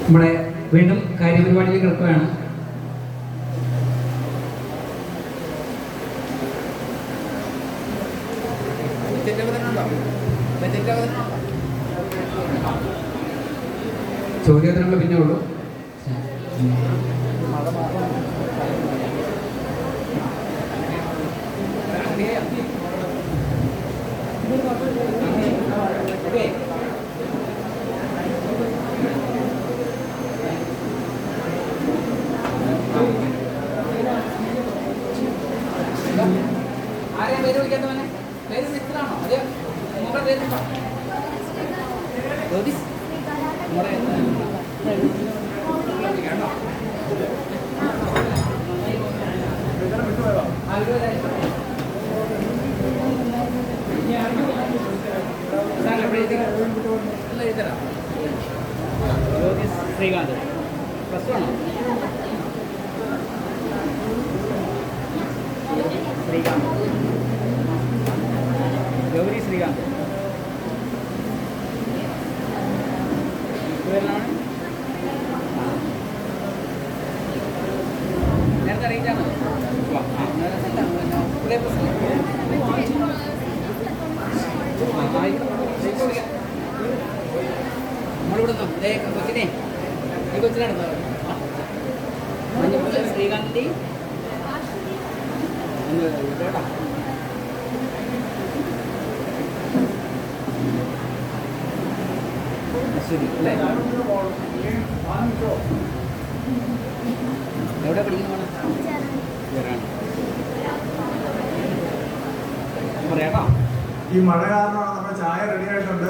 നമ്മുടെ വീണ്ടും കാര്യപരിപാടിയിൽ കിടക്കുകയാണ്. ചോദ്യോത്തരങ്ങൾ പിന്നെ ഉള്ളൂ. ആരെയും പേര് വിളിക്കാത്തവനെ പേര് മിത്രാണോ? അതെയോ? നമ്മുടെ പേരുണ്ടോ? ശ്രീകാന്ത് പ്ലസ് ആണോ? ശ്രീകാന്ത് ഗൗരി ശ്രീകാന്ത് പേരിലാണ് നേരത്തെ അറിയിച്ചാണ്. നമ്മളിവിടെ കൊച്ചിനെ ഈ കൊച്ചിനാണ് മഞ്ഞപ്പുള്ള ശ്രീകാന്തിൻ്റെ കേട്ടോ. ശരി അല്ലേ? എവിടെ പഠിക്കുന്നു? പറയാട്ടോ.
ഈ മഴ കാരണമാണ് നമ്മുടെ ചായ റെഡി ആയിട്ടുണ്ട്.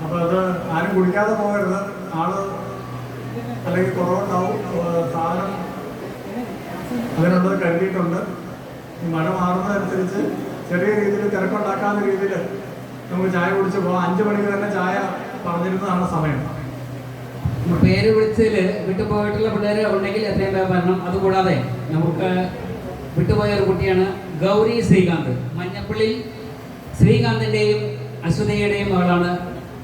അപ്പോൾ അത് ആരും കുടിക്കാതെ പോകരുത്. അല്ലെങ്കിൽ കുറവുണ്ടാവും. സാധനം അതിനുള്ളത് കരുതിയിട്ടുണ്ട്. ഈ മഴ മാറുന്നതനുസരിച്ച് ചെറിയ രീതിയിൽ തിരക്കുണ്ടാക്കാത്ത രീതിയിൽ നമുക്ക് ചായ കുടിച്ച് പോകാം. 5 മണിക്ക് തന്നെ ചായ പറഞ്ഞിരുന്നതാണ് സമയം.
പേര് വിളിച്ചതിൽ വിട്ടുപോയിട്ടുള്ള പിള്ളേർ ഉണ്ടെങ്കിൽ എത്രയും വേഗം വരണം. അതുകൂടാതെ നമുക്ക് വിട്ടുപോയ ഒരു കുട്ടിയാണ് ഗൗരി ശ്രീകാന്ത്. മഞ്ഞപ്പള്ളി ശ്രീകാന്തിൻ്റെയും അശ്വതയുടെയും മകളാണ്.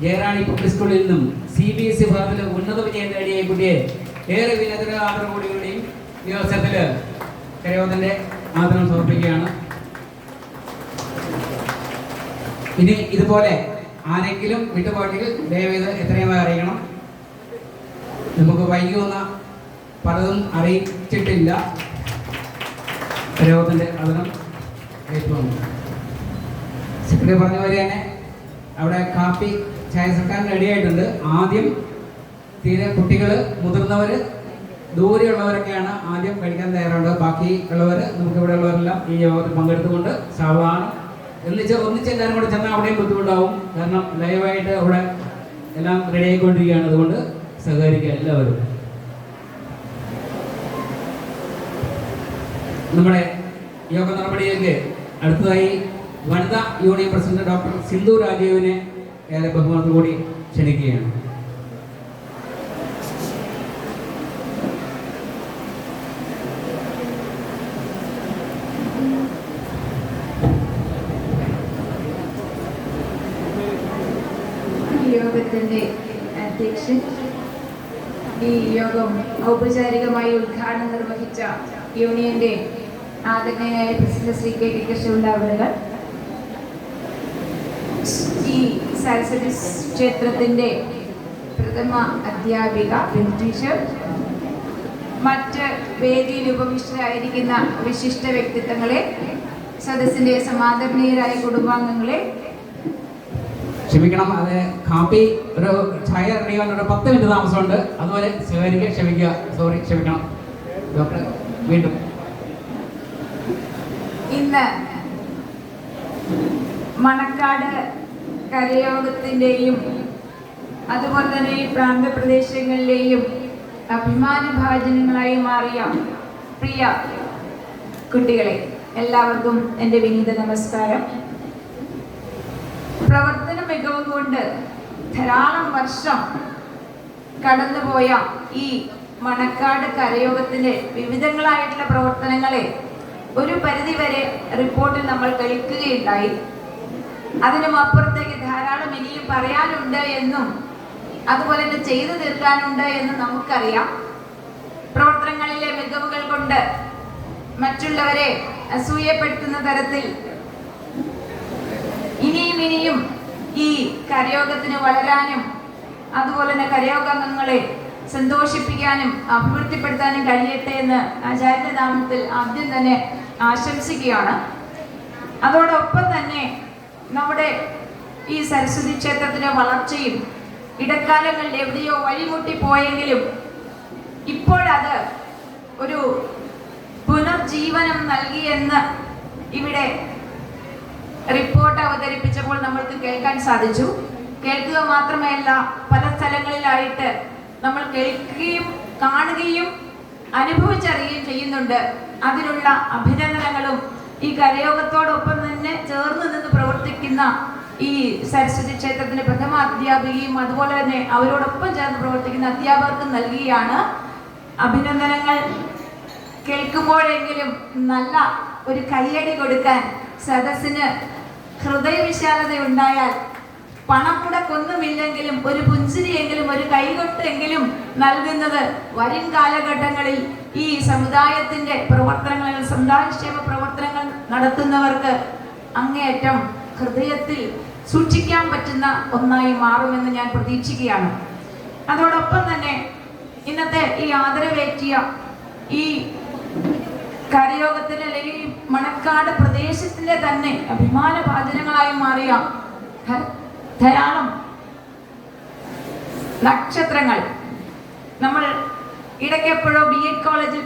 ജയറാണി പബ്ലിക് സ്കൂളിൽ നിന്നും CBSE വിഭാഗത്തിൽ ഉന്നത വിജയം നേടിയ ഈ കുട്ടിയെ ഏറെ വിനോദ ആദരവോടുകൂടിയും ഈ അവസരത്തിൽ കരയോഗത്തിൻ്റെ ആദരം സമർപ്പിക്കുകയാണ്. ഇനി ഇതുപോലെ ആരെങ്കിലും വിട്ടുപോയെങ്കിൽ ദയവേത് എത്രയും അറിയിക്കണം. നമുക്ക് വൈകി വന്ന പലതും അറിയിച്ചിട്ടില്ല. കരയോഗത്തിൻ്റെ ആദരം ഏറ്റുവാങ്ങുന്നു. സെക്രട്ടറി പറഞ്ഞ പോലെ തന്നെ അവിടെ കാപ്പി ചായ സൽക്കാൻ റെഡിയായിട്ടുണ്ട്. ആദ്യം തീരെ കുട്ടികൾ, മുതിർന്നവർ, ദൂരെയുള്ളവരൊക്കെയാണ് ആദ്യം കഴിക്കാൻ തയ്യാറുള്ളത്. ബാക്കി ഉള്ളവർ, നമുക്ക് ഇവിടെ ഉള്ളവരെല്ലാം ഈ യോഗത്തിൽ പങ്കെടുത്തുകൊണ്ട് സാവധാനം ഒന്നിച്ച് എല്ലാവരും കൂടെ ചെന്നാൽ അവിടെയും ബുദ്ധിമുട്ടാവും. കാരണം ലൈവായിട്ട് അവിടെ എല്ലാം റെഡി ആയിക്കൊണ്ടിരിക്കുകയാണ്. അതുകൊണ്ട് സഹകരിക്കുക എല്ലാവരും. നമ്മുടെ യോഗ നടപടിയിലേക്ക് അടുത്തതായി വനിതാ യൂണിയൻ പ്രസിഡന്റ് ഡോക്ടർ സിന്ധു രാജീവിനെ ഏറെ ബഹുമാനത്തോടുകൂടി ക്ഷണിക്കുകയാണ്.
യോഗത്തിന്റെ അധ്യക്ഷൻ, ഈ യോഗം ഔപചാരികമായി ഉദ്ഘാടനം നിർവഹിച്ച യൂണിയന്റെ ആദരണീയനായ പ്രസിഡന്റ് ശ്രീ കെ കൃഷ്ണപിള്ള അവരുകൾ, ഈ സരസ്വതി ക്ഷേത്രത്തിന്റെ പ്രഥമ അധ്യാപിക ടീച്ചർ, മറ്റ് വേദിയിൽ ഉപവിഷ്ടരായിരിക്കുന്ന വിശിഷ്ട വ്യക്തിത്വങ്ങളെ, സദസ്സിന്റെ സമാദരണീയരായ കുടുംബാംഗങ്ങളെ,
ക്ഷമിക്കണം, അത് കാപ്പി ഒരു ചായ അറിയാൻ ഒരു 10 മിനിറ്റ് താമസമുണ്ട്. അതുപോലെ സഹകരിക്കുക, ക്ഷമിക്കുക, സോറി, ക്ഷമിക്കണം ഡോക്ടർ. വീണ്ടും
ഇന്ന് മണക്കാട് കരയോഗത്തിൻ്റെയും അതുപോലെ തന്നെ ഈ പ്രാന്തപ്രദേശങ്ങളിലെയും അഭിമാനഭാജനങ്ങളായി മാറിയ പ്രിയ കുട്ടികളെ, എല്ലാവർക്കും എൻ്റെ വിനീത നമസ്കാരം. പ്രവർത്തന മികവ് കൊണ്ട് ധാരാളം വർഷം കടന്നുപോയ ഈ മണക്കാട് കരയോഗത്തിൻ്റെ വിവിധങ്ങളായിട്ടുള്ള പ്രവർത്തനങ്ങളെ ഒരു പരിധിവരെ റിപ്പോർട്ടിൽ നമ്മൾ കേൾക്കുകയുണ്ടായി. അതിനും അപ്പുറത്തേക്ക് ധാരാളം ഇനിയും പറയാനുണ്ട് എന്നും അതുപോലെ തന്നെ ചെയ്തു തീർക്കാനുണ്ട് എന്നും നമുക്കറിയാം. പ്രവർത്തനങ്ങളിലെ മികവുകൾ കൊണ്ട് മറ്റുള്ളവരെ അസൂയപ്പെടുത്തുന്ന തരത്തിൽ ഇനിയും ഈ കരയോഗത്തിന് വളരാനും അതുപോലെ തന്നെ കരയോഗാംഗങ്ങളെ സന്തോഷിപ്പിക്കാനും അഭിവൃദ്ധിപ്പെടുത്താനും കഴിയട്ടെ എന്ന് ആചാര്യന്റെ നാമത്തിൽ ആദ്യം തന്നെ ആശംസിക്കുകയാണ്. അതോടൊപ്പം തന്നെ നമ്മുടെ ഈ സരസ്വതി ക്ഷേത്രത്തിന്റെ വളർച്ചയും ഇടക്കാലങ്ങളിൽ എവിടെയോ വഴിമുട്ടിപ്പോയെങ്കിലും ഇപ്പോഴത് ഒരു പുനർജീവനം നൽകിയെന്ന് ഇവിടെ റിപ്പോർട്ട് അവതരിപ്പിച്ചപ്പോൾ നമ്മൾക്ക് കേൾക്കാൻ സാധിച്ചു. കേൾക്കുക മാത്രമല്ല, പല സ്ഥലങ്ങളിലായിട്ട് നമ്മൾ കേൾക്കുകയും കാണുകയും അനുഭവിച്ചറിയുകയും ചെയ്യുന്നുണ്ട്. അതിനുള്ള അഭിനന്ദനങ്ങളും ഈ കരയോഗത്തോടൊപ്പം തന്നെ ചേർന്ന് നിന്ന് പ്രവർത്തിക്കുന്ന ഈ സരസ്വതി ക്ഷേത്രത്തിന്റെ പ്രഥമ അധ്യാപികയും അതുപോലെ തന്നെ അവരോടൊപ്പം ചേർന്ന് പ്രവർത്തിക്കുന്ന അധ്യാപകർക്കും നൽകുകയാണ്. അഭിനന്ദനങ്ങൾ കേൾക്കുമ്പോഴെങ്കിലും നല്ല ഒരു കയ്യടി കൊടുക്കാൻ സദസ്സിന് ഹൃദയവിശാലത ഉണ്ടായാൽ, പണം മുടക്കൊന്നുമില്ലെങ്കിലും ഒരു പുഞ്ചിരിയെങ്കിലും ഒരു കൈകൊട്ടെങ്കിലും നൽകുന്നത് വരും കാലഘട്ടങ്ങളിൽ ഈ സമുദായത്തിന്റെ പ്രവർത്തനങ്ങളിൽ, സമുദായക്ഷേമ പ്രവർത്തനങ്ങൾ നടത്തുന്നവർക്ക് അങ്ങേയറ്റം ഹൃദയത്തിൽ സൂക്ഷിക്കാൻ പറ്റുന്ന ഒന്നായി മാറുമെന്ന് ഞാൻ പ്രതീക്ഷിക്കുകയാണ്. അതോടൊപ്പം തന്നെ ഇന്നത്തെ ഈ ആദരവേറ്റിയ ഈ കരയോഗത്തിന് അല്ലെങ്കിൽ മണക്കാട് പ്രദേശത്തിന്റെ തന്നെ അഭിമാനഭാജനങ്ങളായി മാറിയ ധാരാളം നക്ഷത്രങ്ങൾ, നമ്മൾ ഇടയ്ക്കെപ്പോഴോ BEd കോളേജിൽ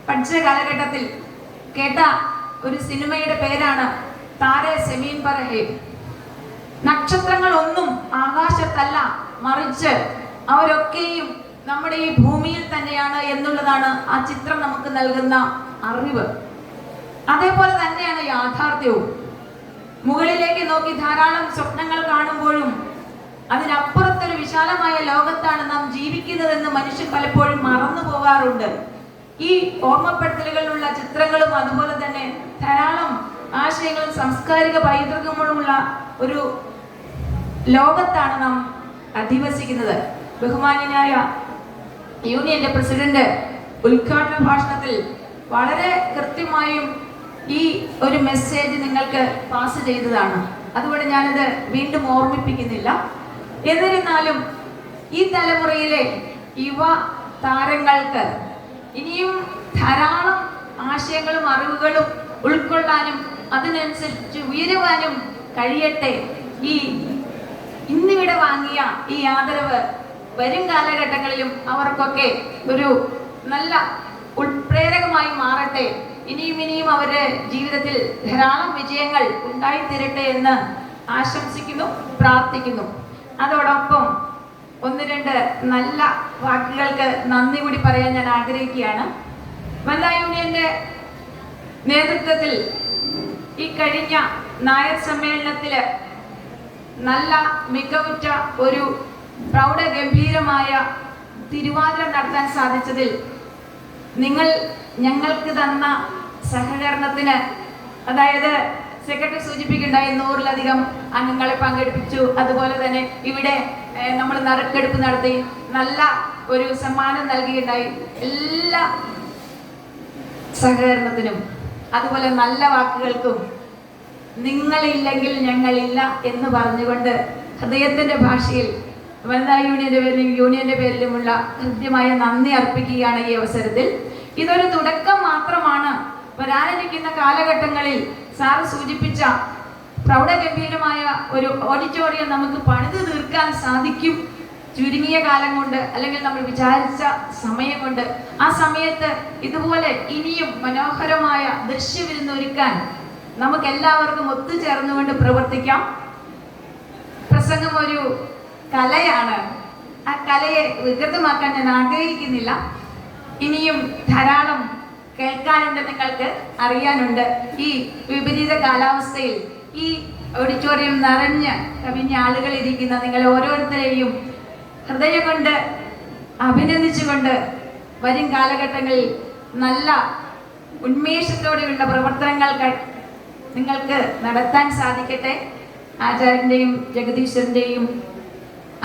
പഠിച്ച കാലഘട്ടത്തിൽ കേട്ട ഒരു സിനിമയുടെ പേരാണ് താരെ സെമീൻ പർ ഹേ. നക്ഷത്രങ്ങളൊന്നും ആകാശത്തല്ല, മറിച്ച് അവരൊക്കെയും നമ്മുടെ ഈ ഭൂമിയിൽ തന്നെയാണ് എന്നുള്ളതാണ് ആ ചിത്രം നമുക്ക് നൽകുന്ന അറിവ്. അതേപോലെ തന്നെയാണ് യാഥാർത്ഥ്യവും. മുകളിലേക്ക് നോക്കി ധാരാളം സ്വപ്നങ്ങൾ കാണുമ്പോഴും അതിനപ്പുറത്തൊരു വിശാലമായ ലോകത്താണ് നാം ജീവിക്കുന്നതെന്ന് മനുഷ്യൻ പലപ്പോഴും മറന്നു പോകാറുണ്ട്. ഈ ഓർമ്മപ്പെടുത്തലുകളിലുള്ള ചിത്രങ്ങളും അതുപോലെ തന്നെ ധാരാളം ആശയങ്ങളും സാംസ്കാരിക പൈതൃകങ്ങളുമുള്ള ഒരു ലോകത്താണ് നാം അധിവസിക്കുന്നത്. ബഹുമാന്യനായ യൂണിയന്റെ പ്രസിഡന്റ് ഉദ്ഘാടന ഭാഷണത്തിൽ വളരെ കൃത്യമായും ഈ ഒരു മെസ്സേജ് നിങ്ങൾക്ക് പാസ് ചെയ്തതാണ്. അതുകൊണ്ട് ഞാനത് വീണ്ടും ഓർമ്മിപ്പിക്കുന്നില്ല. എന്നിരുന്നാലും ഈ തലമുറയിലെ യുവ താരങ്ങൾക്ക് ഇനിയും ധാരാളം ആശയങ്ങളും അറിവുകളും ഉൾക്കൊള്ളാനും അതിനനുസരിച്ച് ഉയരുവാനും കഴിയട്ടെ. ഈ ഇന്നിവിടെ വാങ്ങിയ ഈ ആദരവ് വരും കാലഘട്ടങ്ങളിലും അവർക്കൊക്കെ ഒരു നല്ല ഉൾപ്രേരകമായി മാറട്ടെ. ഇനിയും അവരുടെ ജീവിതത്തിൽ ധാരാളം വിജയങ്ങൾ ഉണ്ടായിത്തീരട്ടെ എന്ന് ആശംസിക്കുന്നു, പ്രാർത്ഥിക്കുന്നു. അതോടൊപ്പം ഒന്ന് രണ്ട് നല്ല വാക്കുകൾക്ക് നന്ദി കൂടി പറയാൻ ഞാൻ ആഗ്രഹിക്കുകയാണ്. വനിതാ യൂണിയന്റെ നേതൃത്വത്തിൽ ഈ കഴിഞ്ഞ നായർ സമ്മേളനത്തില് നല്ല മികവുറ്റ ഒരു പ്രൗഢഗംഭീരമായ തിരുവാതിര നടത്താൻ സാധിച്ചതിൽ നിങ്ങൾ ഞങ്ങൾക്ക് തന്ന സഹകരണത്തിന്, അതായത് സെക്രട്ടറി സൂചിപ്പിക്കുന്നുണ്ടായി 100-ലധികം അംഗങ്ങളെ പങ്കെടുപ്പിച്ചു. അതുപോലെ തന്നെ ഇവിടെ നമ്മൾ നറുക്കെടുപ്പ് നടത്തി നല്ല ഒരു സമ്മാനം നൽകിയിട്ടുണ്ടായി. എല്ലാ സഹകരണത്തിനും അതുപോലെ നല്ല വാക്കുകൾക്കും നിങ്ങളില്ലെങ്കിൽ ഞങ്ങളില്ല എന്ന് പറഞ്ഞുകൊണ്ട് ഹൃദയത്തിന്റെ ഭാഷയിൽ വനിതാ യൂണിയന്റെ പേരിലും യൂണിയന്റെ പേരിലുമുള്ള ഹൃദ്യമായ നന്ദി അർപ്പിക്കുകയാണ് ഈ അവസരത്തിൽ. ഇതൊരു തുടക്കം മാത്രമാണ്. വരാനിരിക്കുന്ന കാലഘട്ടങ്ങളിൽ സാറ് സൂചിപ്പിച്ച പ്രൗഢഗംഭീരമായ ഒരു ഓഡിറ്റോറിയം നമുക്ക് പണിത് തീർക്കാൻ സാധിക്കും ചുരുങ്ങിയ കാലം കൊണ്ട്, അല്ലെങ്കിൽ നമ്മൾ വിചാരിച്ച സമയം കൊണ്ട്. ആ സമയത്ത് ഇതുപോലെ ഇനിയും മനോഹരമായ ദൃശ്യവിരുന്നൊരുക്കാൻ നമുക്ക് എല്ലാവർക്കും ഒത്തുചേർന്നുകൊണ്ട് പ്രവർത്തിക്കാം. പ്രസംഗം ഒരു കലയാണ്. ആ കലയെ വികൃതമാക്കാൻ ഞാൻ ആഗ്രഹിക്കുന്നില്ല. ഇനിയും ധാരാളം കേൾക്കാനുണ്ട്, നിങ്ങൾക്ക് അറിയാനുണ്ട്. ഈ വിപരീത കാലാവസ്ഥയിൽ ഈ ഓഡിറ്റോറിയം നിറഞ്ഞ് കവിഞ്ഞ ആളുകൾ ഇരിക്കുന്ന നിങ്ങൾ ഓരോരുത്തരെയും ഹൃദയം കൊണ്ട് അഭിനന്ദിച്ചുകൊണ്ട് വരും കാലഘട്ടങ്ങളിൽ നല്ല ഉന്മേഷത്തോടെയുള്ള പ്രവർത്തനങ്ങൾ നിങ്ങൾക്ക് നടത്താൻ സാധിക്കട്ടെ. ആചാര്യൻ്റെയും ജഗദീശ്വരൻ്റെയും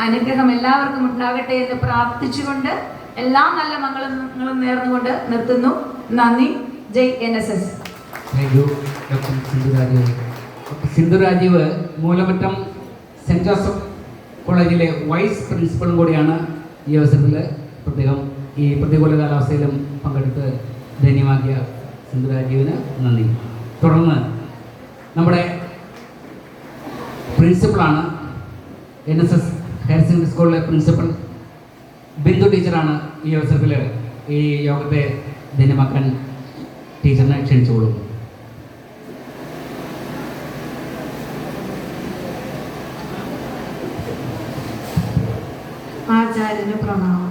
അനുഗ്രഹം എല്ലാവർക്കും ഉണ്ടാകട്ടെ എന്ന് പ്രാർത്ഥിച്ചുകൊണ്ട് എല്ലാ നല്ല മംഗളങ്ങളും നേർന്നുകൊണ്ട് നിർത്തുന്നു. നന്ദി. ജയ് NSS.
Thank you doctor Sindhu Rajeev Moolamattam saint Joseph കോളേജിലെ വൈസ് പ്രിൻസിപ്പളും കൂടിയാണ്. ഈ അവസരത്തിൽ പ്രത്യേകം ഈ പ്രതികൂല കാലാവസ്ഥയിലും പങ്കെടുത്ത് ധന്യമാക്കിയ സിന്ധു രാജീവിന് നന്ദി. തുടർന്ന് നമ്മുടെ പ്രിൻസിപ്പളാണ്, NSS ഹയർ സെക്കൻഡറി സ്കൂളിലെ പ്രിൻസിപ്പൽ ബിന്ദു ടീച്ചറാണ്. ഈ അവസരത്തിൽ ഈ യോഗത്തെ ധന്യമാക്കാൻ ടീച്ചറിനെ ക്ഷണിച്ചുകൊള്ളും.
ആചാര്യന് പ്രണാമം.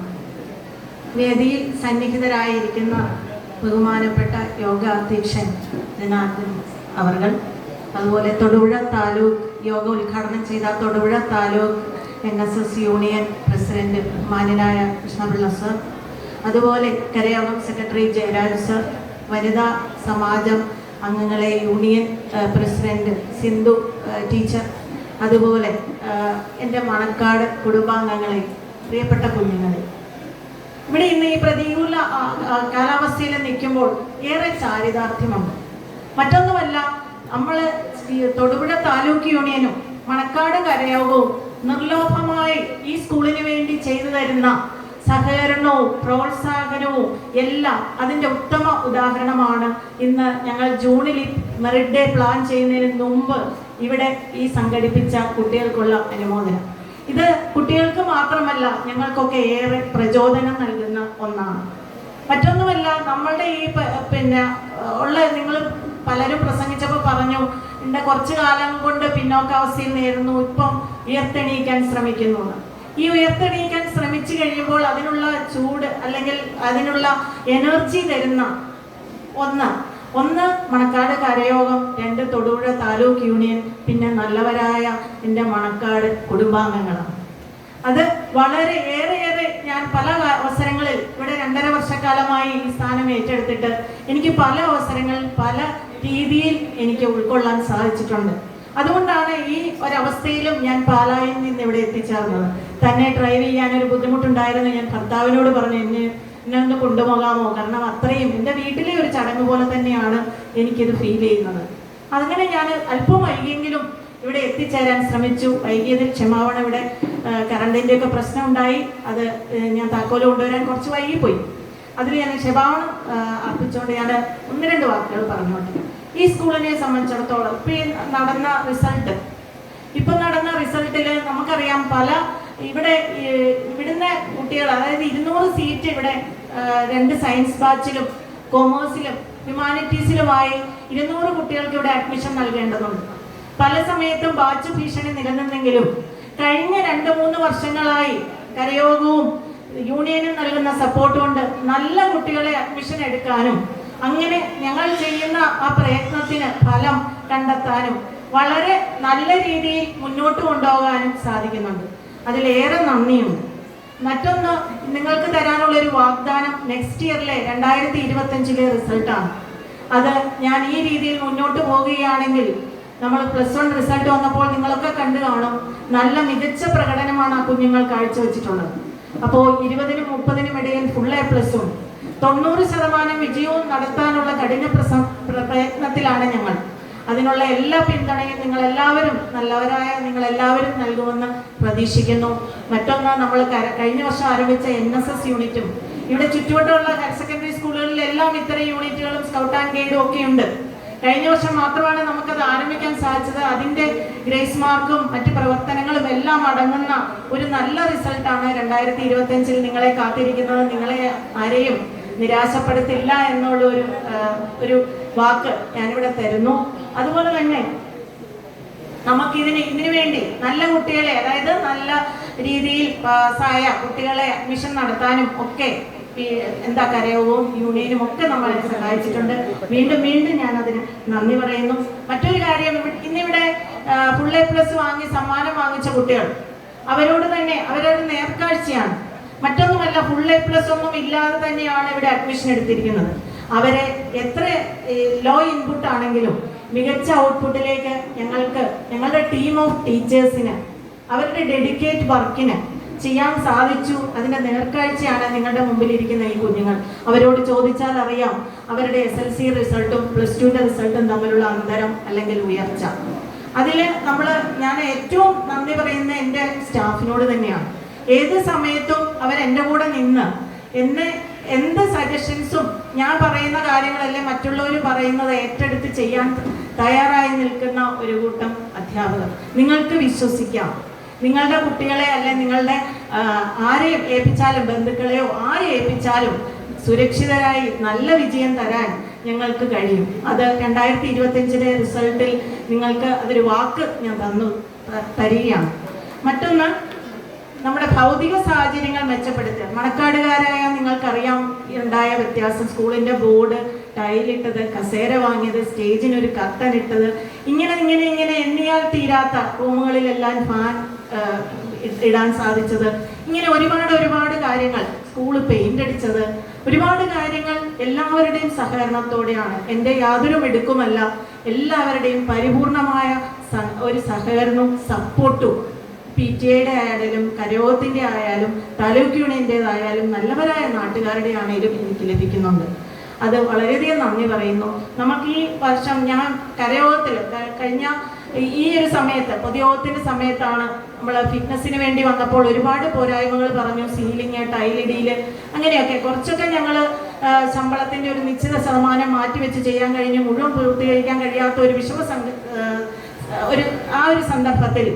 വേദിയിൽ സന്നിഹിതരായിരിക്കുന്ന ബഹുമാനപ്പെട്ട യോഗ അധ്യക്ഷൻ ജനാർദ്ദൻ അവർകൾ, അതുപോലെ തൊടുപുഴ താലൂക്ക് യോഗ ഉദ്ഘാടനം ചെയ്ത Thodupuzha taluk NSS union president മാന്യനായ കൃഷ്ണപിള്ള സർ, അതുപോലെ കരയോഗം സെക്രട്ടറി ജയരാജ് സർ, വനിതാ സമാജം അംഗങ്ങളെ യൂണിയൻ പ്രസിഡന്റ് സിന്ധു ടീച്ചർ, അതുപോലെ എൻ്റെ മണക്കാട് കുടുംബാംഗങ്ങളെ, പ്രിയപ്പെട്ട കുഞ്ഞുങ്ങളെ, ഇവിടെ ഇന്ന് ഈ പ്രതികൂല കാലാവസ്ഥയിൽ നിൽക്കുമ്പോൾ ഏറെ ചാരിതാർത്ഥ്യമുണ്ട്. മറ്റൊന്നുമല്ല, നമ്മൾ തൊടുപുഴ താലൂക്ക് യൂണിയനും മണക്കാട് കരയോഗവും നിർലോഭമായി ഈ സ്കൂളിന് വേണ്ടി ചെയ്തു തരുന്ന സഹകരണവും പ്രോത്സാഹനവും എല്ലാം അതിൻ്റെ ഉത്തമ ഉദാഹരണമാണ്. ഇന്ന് ഞങ്ങൾ ജൂണിൽ മെറിറ്റ് ഡേ പ്ലാൻ ചെയ്യുന്നതിന് മുമ്പ് ഇവിടെ ഈ സംഘടിപ്പിച്ച കുട്ടികൾക്കുള്ള അനുമോദനം. ഇത് കുട്ടികൾക്ക് മാത്രമല്ല, ഞങ്ങൾക്കൊക്കെ ഏറെ പ്രചോദനം നൽകുന്ന ഒന്നാണ്. മറ്റൊന്നുമല്ല, നമ്മളുടെ ഈ നിങ്ങൾ പലരും പ്രസംഗിച്ചപ്പോൾ പറഞ്ഞു, എൻ്റെ കുറച്ചു കാലം കൊണ്ട് പിന്നോക്കാവസ്ഥയിൽ നേരുന്നു, ഇപ്പം ഉയർത്തെണീക്കാൻ ശ്രമിക്കുന്നു. ഈ ഉയർത്തെണീക്കാൻ ശ്രമിച്ചു കഴിയുമ്പോൾ അതിനുള്ള ചൂട് അല്ലെങ്കിൽ അതിനുള്ള എനർജി തരുന്ന ഒന്ന് മണക്കാട് കരയോഗം, 2 തൊടുപുഴ താലൂക്ക് യൂണിയൻ, പിന്നെ നല്ലവരായ എൻ്റെ മണക്കാട് കുടുംബാംഗങ്ങളാണ്. അത് വളരെ ഏറെ ഞാൻ പല അവസരങ്ങളിൽ ഇവിടെ 2.5 വർഷക്കാലമായി ഈ സ്ഥാനം ഏറ്റെടുത്തിട്ട് എനിക്ക് പല അവസരങ്ങളിൽ പല രീതിയിൽ എനിക്ക് ഉൾക്കൊള്ളാൻ സാധിച്ചിട്ടുണ്ട്. അതുകൊണ്ടാണ് ഈ ഒരവസ്ഥയിലും ഞാൻ പാലായിൽ നിന്ന് ഇവിടെ എത്തിച്ചേർന്നത്. തന്നെ ഡ്രൈവ് ചെയ്യാനൊരു ബുദ്ധിമുട്ടുണ്ടായിരുന്നു. ഞാൻ ഭർത്താവിനോട് പറഞ്ഞു, എന്നെ ഒന്ന് കൊണ്ടുപോകാമോ, കാരണം അത്രയും എൻ്റെ വീട്ടിലെ ഒരു ചടങ്ങ് പോലെ തന്നെയാണ് എനിക്കിത് ഫീൽ ചെയ്യുന്നത്. അങ്ങനെ ഞാൻ അല്പം വൈകിയെങ്കിലും ഇവിടെ എത്തിച്ചേരാൻ ശ്രമിച്ചു. വൈകിയതിൽ ക്ഷമാവണം. ഇവിടെ കറണ്ടിൻ്റെ ഒക്കെ പ്രശ്നം ഉണ്ടായി. അത് ഞാൻ താക്കോല് കൊണ്ടുവരാൻ കുറച്ച് വൈകിപ്പോയി. അതിൽ ഞാൻ ക്ഷമാവണം അർപ്പിച്ചുകൊണ്ട് ഞാൻ 1-2 വാക്കുകൾ പറഞ്ഞോട്ടെ. ഈ സ്കൂളിനെ സംബന്ധിച്ചിടത്തോളം ഇപ്പം നടന്ന റിസൾട്ടിൽ നമുക്കറിയാം ഇവിടുന്ന് കുട്ടികൾ, അതായത് 200 സീറ്റ് ഇവിടെ 2 സയൻസ് ബാച്ചിലും കൊമേഴ്സിലും ഹ്യൂമാനിറ്റീസിലുമായി 200 കുട്ടികൾക്ക് ഇവിടെ അഡ്മിഷൻ നൽകേണ്ടതുണ്ട്. പല സമയത്തും ബാച്ച് ഭീഷണി നിലനിന്നെങ്കിലും കഴിഞ്ഞ 2-3 വർഷങ്ങളായി കരയോഗവും യൂണിയനും നൽകുന്ന സപ്പോർട്ട് കൊണ്ട് നല്ല കുട്ടികളെ അഡ്മിഷൻ എടുക്കാനും അങ്ങനെ ഞങ്ങൾ ചെയ്യുന്ന ആ പ്രയത്നത്തിന് ഫലം കണ്ടെത്താനും വളരെ നല്ല രീതിയിൽ മുന്നോട്ട് കൊണ്ടുപോകാനും സാധിക്കുന്നുണ്ട്. അതിലേറെ നന്ദിയുണ്ട്. മറ്റൊന്ന്, നിങ്ങൾക്ക് തരാനുള്ളൊരു വാഗ്ദാനം നെക്സ്റ്റ് ഇയറിലെ 2025 റിസൾട്ടാണ്. അത് ഞാൻ ഈ രീതിയിൽ മുന്നോട്ട് പോവുകയാണെങ്കിൽ, നമ്മൾ +1 റിസൾട്ട് വന്നപ്പോൾ നിങ്ങളൊക്കെ കണ്ടു കാണും, നല്ല മികച്ച പ്രകടനമാണ് ആ കുഞ്ഞുങ്ങൾ കാഴ്ചവെച്ചിട്ടുള്ളത്. അപ്പോൾ 20-നും 30-നും ഇടയിൽ ഫുൾ A+ഉം 90% വിജയവും നടത്താനുള്ള കഠിന പ്രയത്നത്തിലാണ് ഞങ്ങൾ. അതിനുള്ള എല്ലാ പിന്തുണയും നിങ്ങളെല്ലാവരും, നല്ലവരായ നിങ്ങളെല്ലാവരും നൽകുമെന്ന് പ്രതീക്ഷിക്കുന്നു. മറ്റൊന്ന്, നമ്മൾ കഴിഞ്ഞ വർഷം ആരംഭിച്ച NSS യൂണിറ്റും ഇവിടെ ചുറ്റുവട്ടമുള്ള ഹയർ സെക്കൻഡറി സ്കൂളുകളിലെല്ലാം ഇത്തരം യൂണിറ്റുകളും സ്കൗട്ട് ആൻഡ് ഗൈഡും ഒക്കെ ഉണ്ട്. കഴിഞ്ഞ വർഷം മാത്രമാണ് നമുക്കത് ആരംഭിക്കാൻ സാധിച്ചത്. അതിൻ്റെ ഗ്രേസ് മാർക്കും മറ്റ് പ്രവർത്തനങ്ങളും എല്ലാം അടങ്ങുന്ന ഒരു നല്ല റിസൾട്ടാണ് 2025 നിങ്ങളെ കാത്തിരിക്കുന്നത്. നിങ്ങളെ ആരെയും നിരാശപ്പെടുത്തില്ല എന്നുള്ള ഒരു വാക്ക് ഞാനിവിടെ തരുന്നു. അതുപോലെ തന്നെ ഇതിനു വേണ്ടി നല്ല കുട്ടികളെ, അതായത് നല്ല രീതിയിൽ പാസ്സായ കുട്ടികളെ അഡ്മിഷൻ നടത്താനും ഒക്കെ കരയോഗവും യൂണിയനും ഒക്കെ നമ്മളെ സഹായിച്ചിട്ടുണ്ട്. വീണ്ടും ഞാൻ അതിന് നന്ദി പറയുന്നു. മറ്റൊരു കാര്യം, ഇന്നിവിടെ ഫുൾ A+ വാങ്ങി സമ്മാനം വാങ്ങിച്ച കുട്ടികൾ, അവരോട് തന്നെ അവരൊരു നേർക്കാഴ്ചയാണ്. മറ്റൊന്നുമല്ല, ഫുൾ A+ ഒന്നും ഇല്ലാതെ തന്നെയാണ് ഇവിടെ അഡ്മിഷൻ എടുത്തിരിക്കുന്നത്. അവരെ എത്ര ലോ ഇൻപുട്ട് ആണെങ്കിലും മികച്ച ഔട്ട്പുട്ടിലേക്ക് ഞങ്ങളുടെ ടീം ഓഫ് ടീച്ചേഴ്സിന് അവരുടെ ഡെഡിക്കേറ്റ് വർക്കിന് ചെയ്യാൻ സാധിച്ചു. അതിന്റെ നേർക്കാഴ്ചയാണ് നിങ്ങളുടെ മുമ്പിൽ ഇരിക്കുന്ന ഈ കുഞ്ഞുങ്ങൾ. അവരോട് ചോദിച്ചാൽ അറിയാം അവരുടെ SLC റിസൾട്ടും +2 റിസൾട്ടും തമ്മിലുള്ള അന്തരം അല്ലെങ്കിൽ ഉയർച്ച. ഞാൻ ഏറ്റവും നന്ദി പറയുന്ന എൻ്റെ സ്റ്റാഫിനോട് തന്നെയാണ്. ഏത് സമയത്തും എൻ്റെ കൂടെ നിന്ന് എന്ത് സജഷൻസും ഞാൻ പറയുന്ന കാര്യങ്ങളല്ലേ മറ്റുള്ളവർ പറയുന്നത് ഏറ്റെടുത്ത് ചെയ്യാൻ തയ്യാറായി നിൽക്കുന്ന ഒരു കൂട്ടം അധ്യാപകർ. നിങ്ങൾക്ക് വിശ്വസിക്കാം, നിങ്ങളുടെ കുട്ടികളെ നിങ്ങളുടെ ആരെയും ഏൽപ്പിച്ചാലും, ബന്ധുക്കളെയോ ആരെ ഏൽപ്പിച്ചാലും സുരക്ഷിതരായി നല്ല വിജയം തരാൻ ഞങ്ങൾക്ക് കഴിയും. അത് 2025 റിസൾട്ടിൽ നിങ്ങൾക്ക് അതൊരു വാക്ക് ഞാൻ തരികയാണ്. മറ്റൊന്ന്, നമ്മുടെ ഭൗതിക സാഹചര്യങ്ങൾ മെച്ചപ്പെടുത്തുക. മണക്കാടുകാരായ നിങ്ങൾക്കറിയാം ഉണ്ടായ വ്യത്യാസം. സ്കൂളിൻ്റെ ബോർഡ് ടൈലിട്ടത്, കസേര വാങ്ങിയത്, സ്റ്റേജിനൊരു കർട്ടൻ ഇട്ടത്, ഇങ്ങനെ എണ്ണിയാൽ തീരാത്ത റൂമുകളിലെല്ലാം ഫാൻ ഇടാൻ സാധിച്ചത്, ഇങ്ങനെ ഒരുപാട് കാര്യങ്ങൾ, സ്കൂള് പെയിന്റ് അടിച്ചത്, ഒരുപാട് കാര്യങ്ങൾ എല്ലാവരുടെയും സഹകരണത്തോടെയാണ്. എൻ്റെ യാതൊരു മിടുക്കുമല്ല, എല്ലാവരുടെയും പരിപൂർണമായ ഒരു സഹകരണവും സപ്പോർട്ടും PTA ആയാലും കരയോഗത്തിൻ്റെ ആയാലും താലൂക്ക് യൂണിയൻ്റേതായാലും നല്ലവരായ നാട്ടുകാരുടെ ആണെങ്കിലും എനിക്ക് ലഭിക്കുന്നുണ്ട്. അത് വളരെയധികം നന്ദി പറയുന്നു. നമുക്ക് ഈ വർഷം ഞാൻ കരയോഗത്തിൽ കഴിഞ്ഞ ഈ ഒരു സമയത്ത്, പൊതുയോഗത്തിൻ്റെ സമയത്താണ് നമ്മൾ ഫിറ്റ്നസ്സിന് വേണ്ടി വന്നപ്പോൾ ഒരുപാട് പോരായ്മകൾ പറഞ്ഞു. സീലിംഗ്, ടൈലിടിയിൽ, അങ്ങനെയൊക്കെ കുറച്ചൊക്കെ ഞങ്ങൾ ശമ്പളത്തിൻ്റെ ഒരു നിശ്ചിത ശതമാനം മാറ്റിവെച്ച് ചെയ്യാൻ കഴിഞ്ഞു. മുഴുവൻ പൂർത്തീകരിക്കാൻ കഴിയാത്ത ഒരു സന്ദർഭത്തിൽ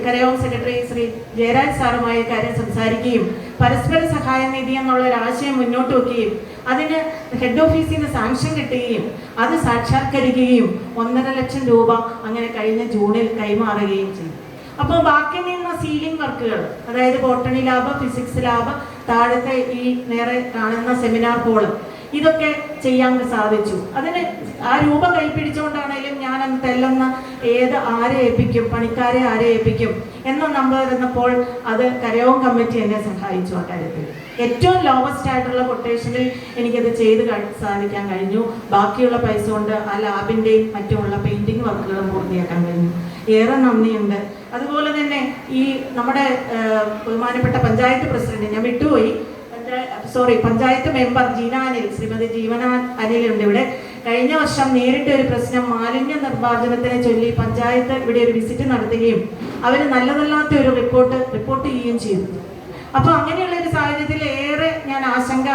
കരയോഗം സെക്രട്ടറി ശ്രീ ജയരാജ് സാറുമായി കാര്യം സംസാരിക്കുകയും പരസ്പര സഹായ നിധി എന്നുള്ള ഒരു ആശയം മുന്നോട്ട് വയ്ക്കുകയും അതിന് ഹെഡ് ഓഫീസിൽ നിന്ന് സാങ്ഷൻ കിട്ടുകയും അത് സാക്ഷാത്കരിക്കുകയും 1.5 ലക്ഷം രൂപ അങ്ങനെ കഴിഞ്ഞ ജൂണിൽ കൈമാറുകയും ചെയ്തു. അപ്പോൾ ബാക്കി നിന്ന സീലിംഗ് വർക്കുകൾ, അതായത് ബോട്ടണി ലാബ്, ഫിസിക്സ് ലാബ്, താഴത്തെ ഈ നേരെ കാണുന്ന സെമിനാർ ഹാള്, ഇതൊക്കെ ചെയ്യാൻ സാധിച്ചു. അതിന് ആ രൂപ കൈപ്പിടിച്ചുകൊണ്ടാണേലും ഞാൻ തെല്ലെന്ന് ആരെ ഏൽപ്പിക്കും, പണിക്കാരെ ആരെ ഏൽപ്പിക്കും എന്ന നമ്പർ തന്നപ്പോൾ അത് കരയോഗം കമ്മിറ്റി എന്നെ സഹായിച്ചു. ആ കാര്യത്തിൽ ഏറ്റവും ലോവസ്റ്റ് ആയിട്ടുള്ള കൊട്ടേഷനിൽ എനിക്കത് ചെയ്ത് സാധിക്കാൻ കഴിഞ്ഞു. ബാക്കിയുള്ള പൈസ കൊണ്ട് ആ ലാബിൻ്റെയും മറ്റുമുള്ള പെയിൻറ്റിങ് വർക്കുകളും പൂർത്തിയാക്കാൻ കഴിഞ്ഞു. ഏറെ നന്ദിയുണ്ട്. അതുപോലെ തന്നെ ഈ നമ്മുടെ ബഹുമാനപ്പെട്ട പഞ്ചായത്ത് പ്രസിഡന്റ്, ഞാൻ വിട്ടുപോയി, പഞ്ചായത്ത് മെമ്പർ ശ്രീമതി ജീവന അനിലുണ്ട് ഇവിടെ. കഴിഞ്ഞ വർഷം നേരിട്ട ഒരു പ്രശ്നം, മാലിന്യ നിർമ്മാർജ്ജനത്തിനെ ചൊല്ലി പഞ്ചായത്ത് ഇവിടെ ഒരു വിസിറ്റ് നടത്തുകയും അവർ നല്ലതല്ലാത്ത ഒരു റിപ്പോർട്ട് ചെയ്യുകയും ചെയ്തു. അപ്പോൾ അങ്ങനെയുള്ള ഒരു സാഹചര്യത്തിൽ ഏറെ ഞാൻ ആശങ്ക